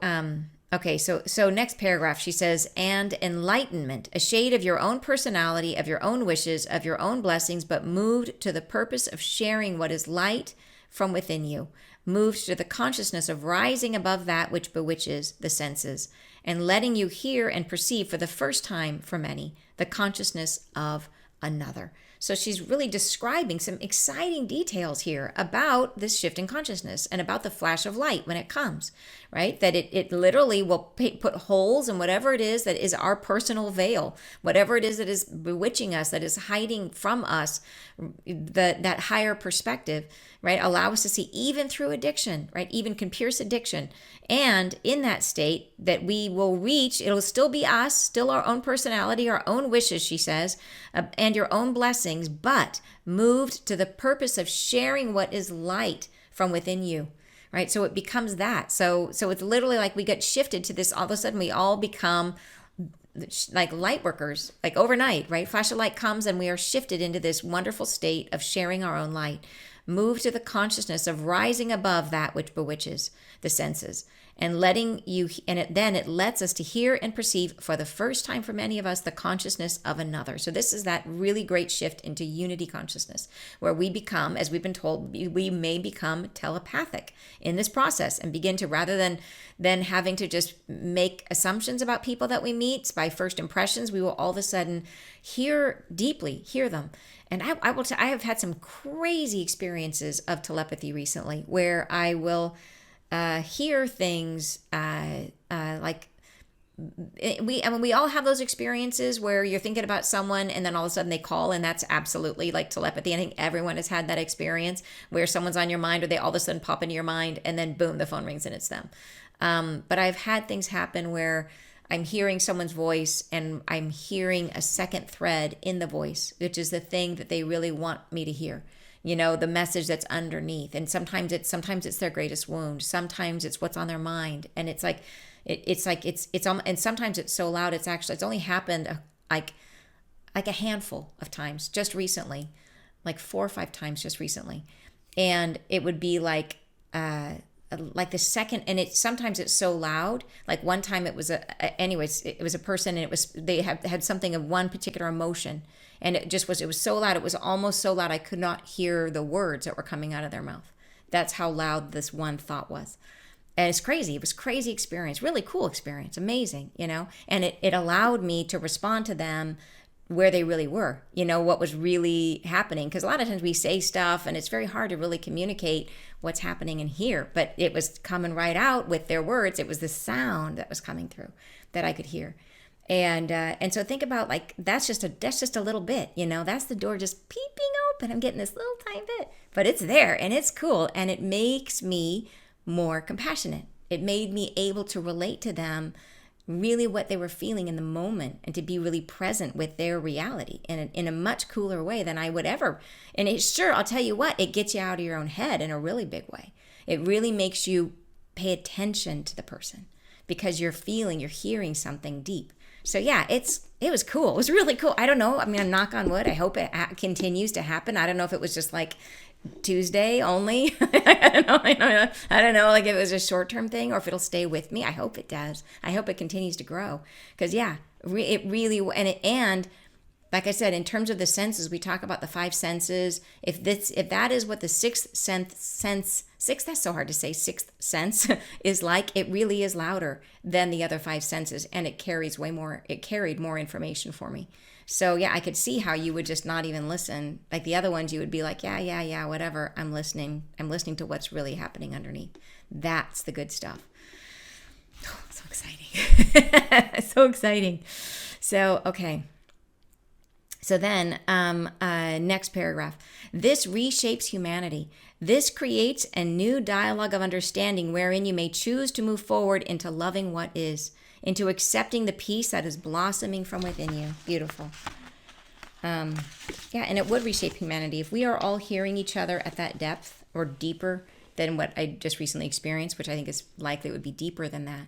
A: okay, so next paragraph, she says, and enlightenment, a shade of your own personality, of your own wishes, of your own blessings, but moved to the purpose of sharing what is light from within you, moved to the consciousness of rising above that which bewitches the senses, and letting you hear and perceive for the first time for many the consciousness of another. So she's really describing some exciting details here about this shift in consciousness and about the flash of light when it comes, right? That it literally will put holes in whatever it is that is our personal veil, whatever it is that is bewitching us, that is hiding from us, that higher perspective, right? Allow us to see even through addiction, right? Even can pierce addiction. And in that state that we will reach, it'll still be us, still our own personality, our own wishes, she says, and your own blessings, but moved to the purpose of sharing what is light from within you, right? So it becomes that. So it's literally like we get shifted to this, all of a sudden we all become like light workers, like overnight, right? Flash of light comes and we are shifted into this wonderful state of sharing our own light. Move to the consciousness of rising above that which bewitches the senses and letting you, and it lets us to hear and perceive for the first time for many of us the consciousness of another. So this is that really great shift into unity consciousness, where we become, as we've been told, we may become telepathic in this process and begin to, rather than having to just make assumptions about people that we meet by first impressions, we will all of a sudden hear deeply, hear them. And I will I have had some crazy experiences of telepathy recently where I will hear things like we all have those experiences where you're thinking about someone and then all of a sudden they call, and that's absolutely like telepathy. I think everyone has had that experience where someone's on your mind or they all of a sudden pop into your mind and then boom, the phone rings and it's them. But I've had things happen where I'm hearing someone's voice and I'm hearing a second thread in the voice, which is the thing that they really want me to hear. You know, the message that's underneath. And sometimes it's their greatest wound. Sometimes it's what's on their mind. And it's like, and sometimes it's so loud. It's only happened like a handful of times just recently, like 4 or 5 times just recently. And it would be like the second, and sometimes it's so loud. Like one time it was it was a person, and they had something of one particular emotion, and it was so loud. It was almost so loud I could not hear the words that were coming out of their mouth. That's how loud this one thought was. And it's crazy. It was a crazy experience, really cool experience, amazing, and it allowed me to respond to them where they really were, what was really happening. Because a lot of times we say stuff and it's very hard to really communicate what's happening in here, but it was coming right out with their words. It was the sound that was coming through that I could hear. And so think about, like, that's just a little bit, that's the door just peeping open. I'm getting this little tiny bit, but it's there and it's cool. And it makes me more compassionate. It made me able to relate to them really what they were feeling in the moment, and to be really present with their reality in a much cooler way than I would ever. And I'll tell you what, it gets you out of your own head in a really big way. It really makes you pay attention to the person because you're hearing something deep. So yeah, it was cool. It was really cool. I don't know. I mean, knock on wood. I hope it continues to happen. I don't know if it was just like Tuesday only. I don't know, like if it was a short-term thing or if it'll stay with me. I hope it does. I hope it continues to grow, because yeah, it really, and like I said, in terms of the senses, we talk about the 5 senses. If that is what the sixth sense, that's so hard to say, sixth sense is like, it really is louder than the other 5 senses, and it carried more information for me. So yeah, I could see how you would just not even listen. Like the other ones, you would be like, yeah, whatever. I'm listening to what's really happening underneath. That's the good stuff. Oh, so exciting. So exciting. So, okay. So then, next paragraph. This reshapes humanity. This creates a new dialogue of understanding wherein you may choose to move forward into loving what is, into accepting the peace that is blossoming from within you. Beautiful. And it would reshape humanity. If we are all hearing each other at that depth or deeper than what I just recently experienced, which I think is likely it would be deeper than that,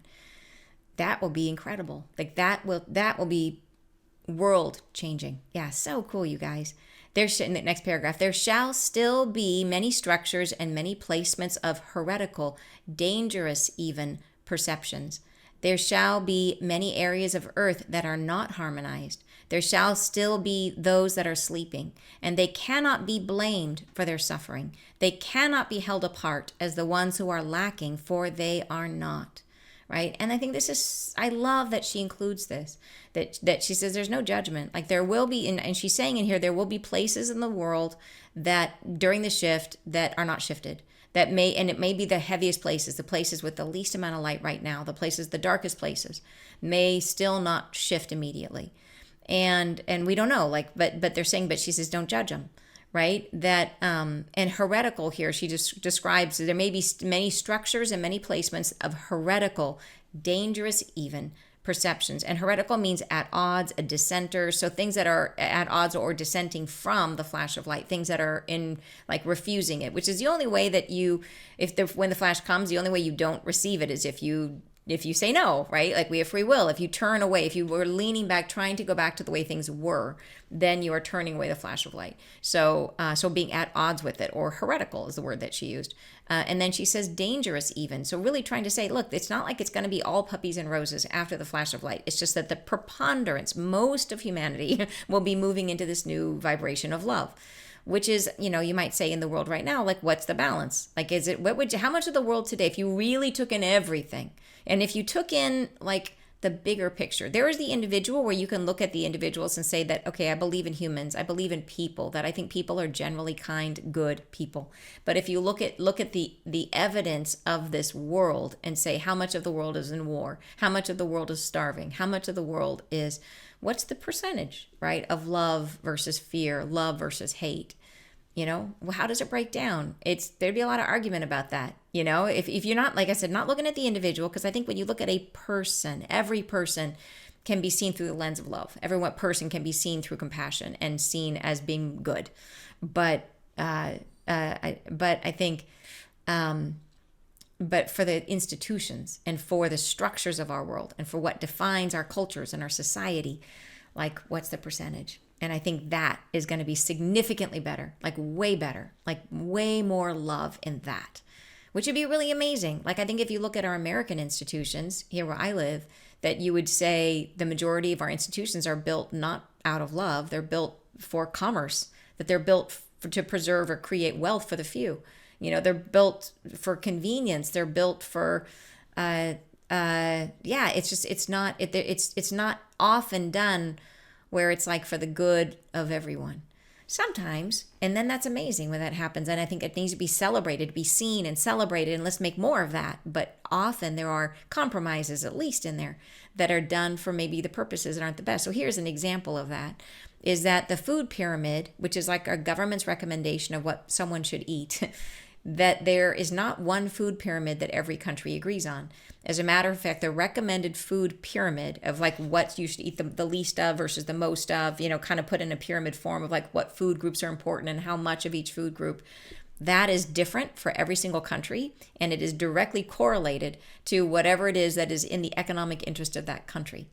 A: that will be incredible. Like that will be world changing. Yeah, so cool, you guys. In the next paragraph, there shall still be many structures and many placements of heretical, dangerous even perceptions. There shall be many areas of earth that are not harmonized. There shall still be those that are sleeping, and they cannot be blamed for their suffering. They cannot be held apart as the ones who are lacking, for they are not. Right? And I think I love that she includes this, that she says there's no judgment. Like there will be, and she's saying in here, there will be places in the world that during the shift that are not shifted. It may be the heaviest places, the places with the least amount of light right now, the darkest places may still not shift immediately. And we don't know, but they're saying, but she says, don't judge them, right? That, and heretical here, she just describes there may be many structures and many placements of heretical, dangerous even perceptions. And heretical means at odds, a dissenter. So things that are at odds or dissenting from the flash of light, things that are in like refusing it, which is the only way that when the flash comes, the only way you don't receive it is if you if you say no, right? Like we have free will. If you turn away, if you were leaning back, trying to go back to the way things were, then you are turning away the flash of light. So, so being at odds with it, or heretical is the word that she used. And then she says dangerous even. So really trying to say, look, it's not like it's going to be all puppies and roses after the flash of light. It's just that the preponderance, most of humanity will be moving into this new vibration of love, which is, you might say in the world right now, like, what's the balance? Like, how much of the world today, if you really took in everything, and if you took in like the bigger picture, there is the individual where you can look at the individuals and say that, okay, I believe in humans, I believe in people, that I think people are generally kind, good people. But if you look at the evidence of this world and say how much of the world is in war, how much of the world is starving, how much of the world is, what's the percentage, right, of love versus fear, love versus hate? Well, how does it break down? There'd be a lot of argument about that. If you're not, like I said, not looking at the individual, because I think when you look at a person, every person can be seen through the lens of love. Every one person can be seen through compassion and seen as being good. But I think, but for the institutions and for the structures of our world and for what defines our cultures and our society, like, what's the percentage? And I think that is going to be significantly better, like way more love in that, which would be really amazing. Like, I think if you look at our American institutions here where I live, that you would say the majority of our institutions are built not out of love, they're built for commerce, that they're built to preserve or create wealth for the few. They're built for convenience. They're built for, it's not often done where it's like for the good of everyone. Sometimes, and then that's amazing when that happens. And I think it needs to be celebrated, be seen and celebrated, and let's make more of that. But often there are compromises, at least in there, that are done for maybe the purposes that aren't the best. So here's an example of that, is that the food pyramid, which is like our government's recommendation of what someone should eat, that there is not one food pyramid that every country agrees on. As a matter of fact, the recommended food pyramid of like what you should eat the least of versus the most of, kind of put in a pyramid form of like what food groups are important and how much of each food group, that is different for every single country. And it is directly correlated to whatever it is that is in the economic interest of that country.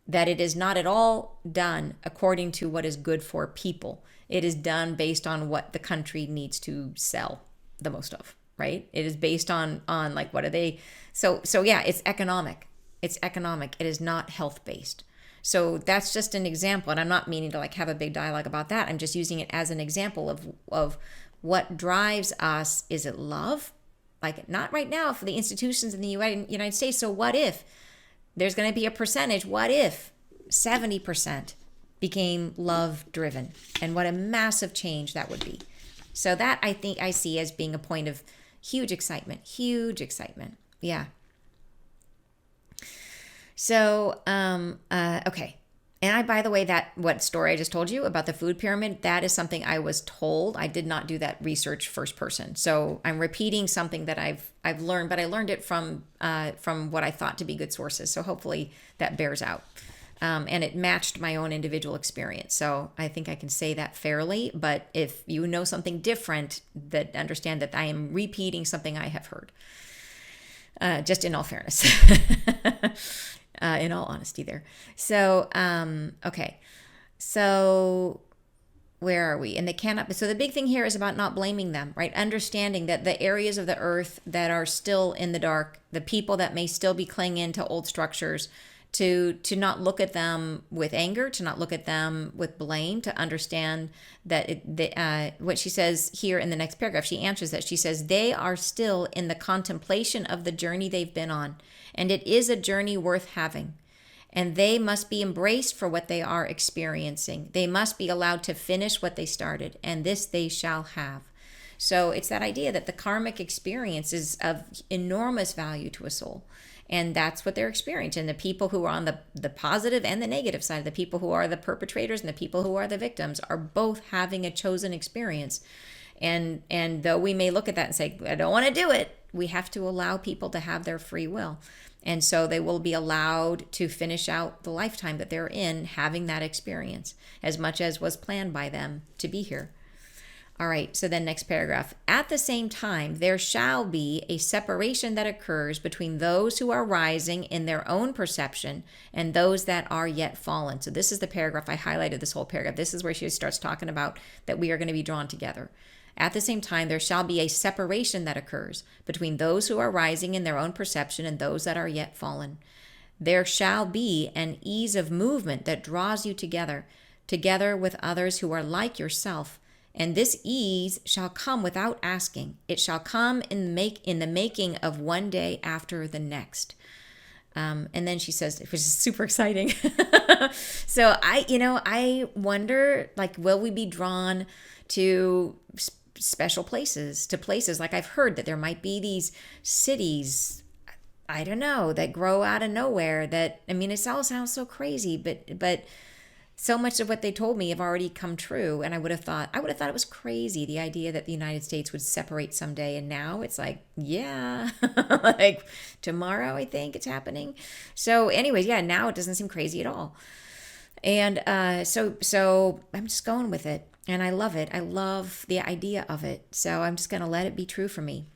A: That it is not at all done according to what is good for people. It is done based on what the country needs to sell the most of, right? It is based on like, what are they? So yeah, it's economic. It's economic. It is not health based. So that's just an example. And I'm not meaning to like have a big dialogue about that. I'm just using it as an example of what drives us. Is it love? Like, not right now for the institutions in the United States. So what if there's going to be a percentage? What if 70% became love driven? And what a massive change that would be. So that I think I see as being a point of huge excitement. Yeah. So, okay. And by the way, what story I just told you about the food pyramid, that is something I was told. I did not do that research first person. So I'm repeating something that I've learned, but I learned it from what I thought to be good sources. So hopefully that bears out. And it matched my own individual experience. So I think I can say that fairly. But if you know something different, that understand that I am repeating something I have heard. Just in all fairness. In all honesty there. So, okay. So where are we? And they cannot. So the big thing here is about not blaming them, right? Understanding that the areas of the earth that are still in the dark, the people that may still be clinging to old structures, to not look at them with anger, to not look at them with blame, to understand that what she says here in the next paragraph, she answers that. She says, they are still in the contemplation of the journey they've been on, and it is a journey worth having. And they must be embraced for what they are experiencing. They must be allowed to finish what they started, and this they shall have. So it's that idea that the karmic experience is of enormous value to a soul. And that's what they're experiencing. The people who are on the positive and the negative side, the people who are the perpetrators and the people who are the victims, are both having a chosen experience. And though we may look at that and say, I don't want to do it, we have to allow people to have their free will. And so they will be allowed to finish out the lifetime that they're in having that experience, as much as was planned by them to be here. All right, so then next paragraph. At the same time, there shall be a separation that occurs between those who are rising in their own perception and those that are yet fallen. So this is the paragraph I highlighted, this whole paragraph. This is where she starts talking about that we are going to be drawn together. At the same time, there shall be a separation that occurs between those who are rising in their own perception and those that are yet fallen. There shall be an ease of movement that draws you together, together with others who are like yourself. And this ease shall come without asking. It shall come in the making of one day after the next. And then she says, which is super exciting. So I wonder, like, will we be drawn to special places, to places like I've heard that there might be these cities, I don't know, that grow out of nowhere that, I mean, it all sounds so crazy, but so much of what they told me have already come true. And I would have thought it was crazy, the idea that the United States would separate someday. And now it's like, yeah, like tomorrow, I think it's happening. So anyways, yeah, now it doesn't seem crazy at all. And so I'm just going with it. And I love it. I love the idea of it. So I'm just going to let it be true for me.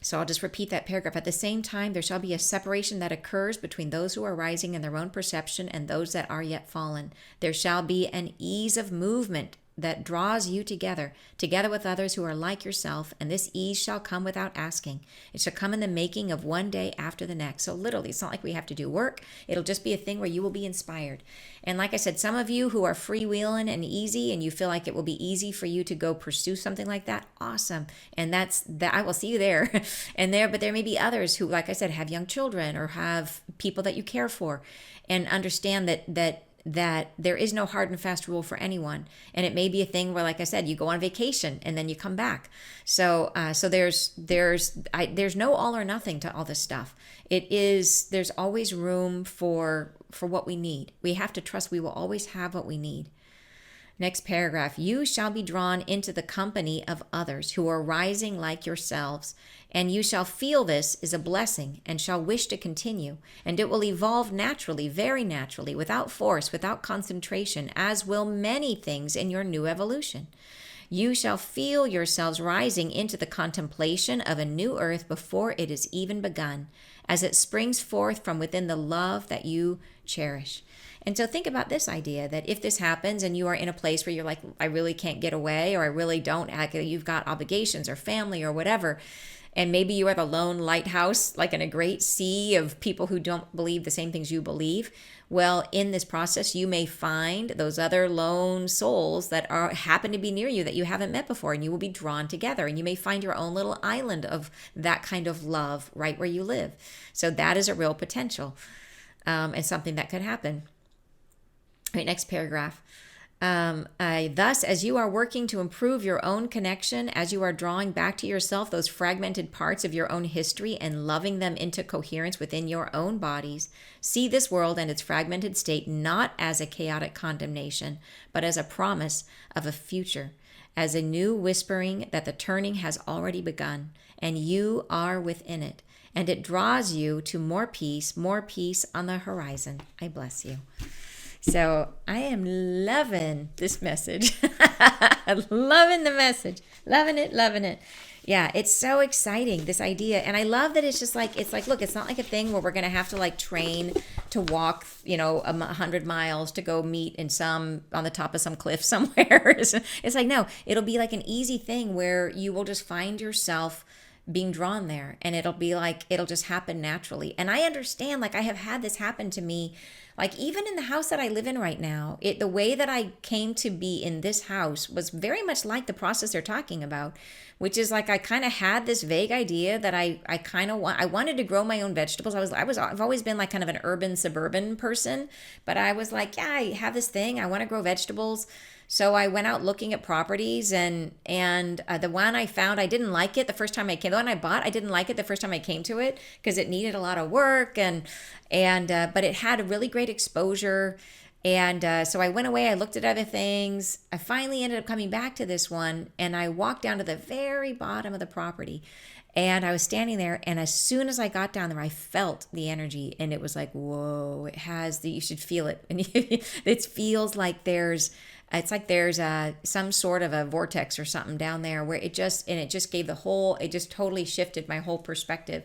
A: So I'll just repeat that paragraph. At the same time, there shall be a separation that occurs between those who are rising in their own perception and those that are yet fallen. There shall be an ease of movement that draws you together, together with others who are like yourself, and this ease shall come without asking. It shall come in the making of one day after the next. So literally, it's not like we have to do work. It'll just be a thing where you will be inspired. And like I said, some of you who are freewheeling and easy, and you feel like it will be easy for you to go pursue something like that, awesome. And that's that. I will see you there. But there may be others who, like I said, have young children or have people that you care for, and understand that there is no hard and fast rule for anyone. And it may be a thing where, like I said, you go on vacation and then you come back. So there's no all or nothing to all this stuff. There's always room for what we need. We have to trust we will always have what we need. Next paragraph. You shall be drawn into the company of others who are rising like yourselves, and you shall feel this is a blessing and shall wish to continue, and it will evolve naturally, very naturally, without force, without concentration, as will many things in your new evolution. You shall feel yourselves rising into the contemplation of a new earth before it is even begun, as it springs forth from within the love that you cherish. And so think about this idea that if this happens and you are in a place where you're like, I really can't get away, or I really don't, you've got obligations or family or whatever, and maybe you are the lone lighthouse, like in a great sea of people who don't believe the same things you believe. Well, in this process, you may find those other lone souls that happen to be near you that you haven't met before, and you will be drawn together. And you may find your own little island of that kind of love right where you live. So that is a real potential, and something that could happen. All right, next paragraph. Thus, as you are working to improve your own connection, as you are drawing back to yourself those fragmented parts of your own history and loving them into coherence within your own bodies, see this world and its fragmented state not as a chaotic condemnation, but as a promise of a future, as a new whispering that the turning has already begun, and you are within it, and it draws you to more peace on the horizon. I bless you. So I am loving this message. Loving the message. Loving it. Yeah, it's so exciting, this idea. And I love that it's like, look, it's not like a thing where we're going to have to like train to walk, 100 miles to go meet on the top of some cliff somewhere. It's like, no, it'll be like an easy thing where you will just find yourself being drawn there, and it'll be like, it'll just happen naturally. And I understand, like I have had this happen to me, like even in the house that I live in right now, the way that I came to be in this house was very much like the process they're talking about, which is like I kind of had this vague idea that I wanted to grow my own vegetables. I've always been like kind of an urban suburban person, but I was like, yeah, I have this thing, I want to grow vegetables. So I went out looking at properties, and the one I found, I didn't like it the first time I came. The one I bought, I didn't like it the first time I came to it because it needed a lot of work, but it had a really great exposure. And so I went away, I looked at other things. I finally ended up coming back to this one, and I walked down to the very bottom of the property, and I was standing there, and as soon as I got down there, I felt the energy, and it was like, whoa, you should feel it. And it feels like there's It's like there's some sort of a vortex or something down there where it just gave it just totally shifted my whole perspective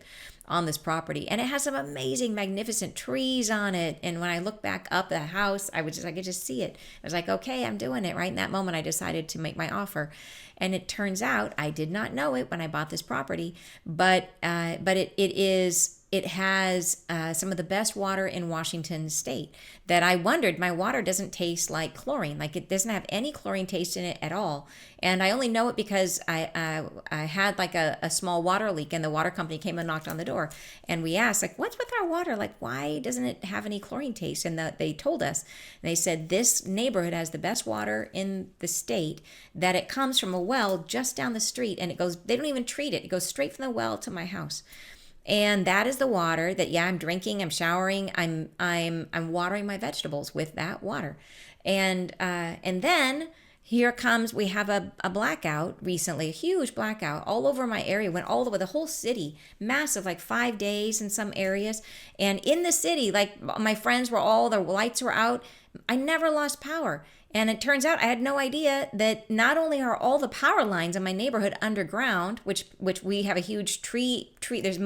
A: on this property. And it has some amazing, magnificent trees on it. And when I look back up the house, I could just see it. I was like, okay, I'm doing it. Right in that moment, I decided to make my offer. And it turns out I did not know it when I bought this property, but it has some of the best water in Washington state. That I wondered, my water doesn't taste like chlorine. Like, it doesn't have any chlorine taste in it at all. And I only know it because I had like a small water leak, and the water company came and knocked on the door, and we asked, like, what's with our water? Like, why doesn't it have any chlorine taste? And they told us, and they said this neighborhood has the best water in the state, that it comes from a well just down the street, and they don't even treat it. It goes straight from the well to my house. And that is the water that, I'm drinking, I'm showering, I'm watering my vegetables with that water. And then we have a blackout recently, a huge blackout all over my area, went all over the whole city, massive, like 5 days in some areas. And in the city, like, my friends their lights were out. I never lost power. And it turns out I had no idea that not only are all the power lines in my neighborhood underground, which we have a huge tree, there's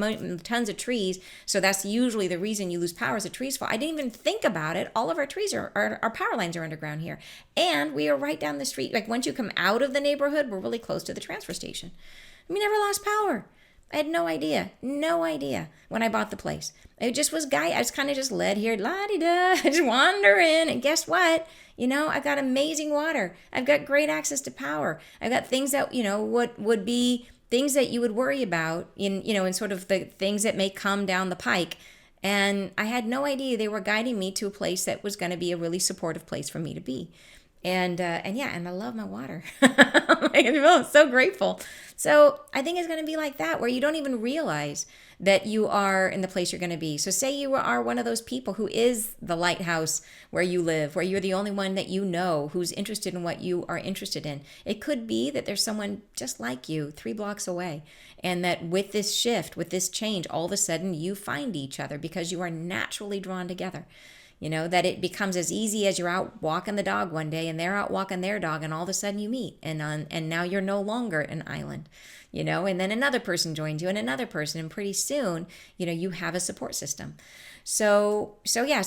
A: tons of trees, so that's usually the reason you lose power is the trees fall. I didn't even think about it. All of our trees our power lines are underground here. And we are right down the street. Like, once you come out of the neighborhood, we're really close to the transfer station. We never lost power. I had no idea when I bought the place. It just was I was kind of just led here, la-di-da, just wandering. And guess what? I've got amazing water. I've got great access to power. I've got things that, would be things that you would worry about in sort of the things that may come down the pike. And I had no idea they were guiding me to a place that was going to be a really supportive place for me to be. And I love my water. I'm so grateful. So I think it's going to be like that, where you don't even realize that you are in the place you're going to be. So say you are one of those people who is the lighthouse where you live, where you're the only one that you know who's interested in what you are interested in. It could be that there's someone just like you 3 blocks away, and that with this shift, with this change, all of a sudden you find each other because you are naturally drawn together. That it becomes as easy as you're out walking the dog one day and they're out walking their dog, and all of a sudden you meet, and now you're no longer an island, and then another person joins you, and another person, and pretty soon, you have a support system. So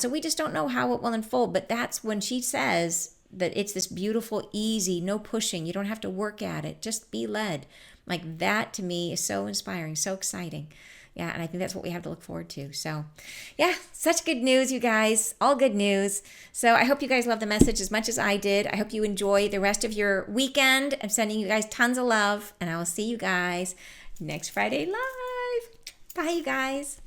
A: we just don't know how it will unfold, but that's when she says that it's this beautiful, easy, no pushing, you don't have to work at it, just be led. Like, that to me is so inspiring, so exciting. Yeah, and I think that's what we have to look forward to. So, yeah, such good news, you guys. All good news. So I hope you guys love the message as much as I did. I hope you enjoy the rest of your weekend. I'm sending you guys tons of love, and I will see you guys next Friday live. Bye, you guys.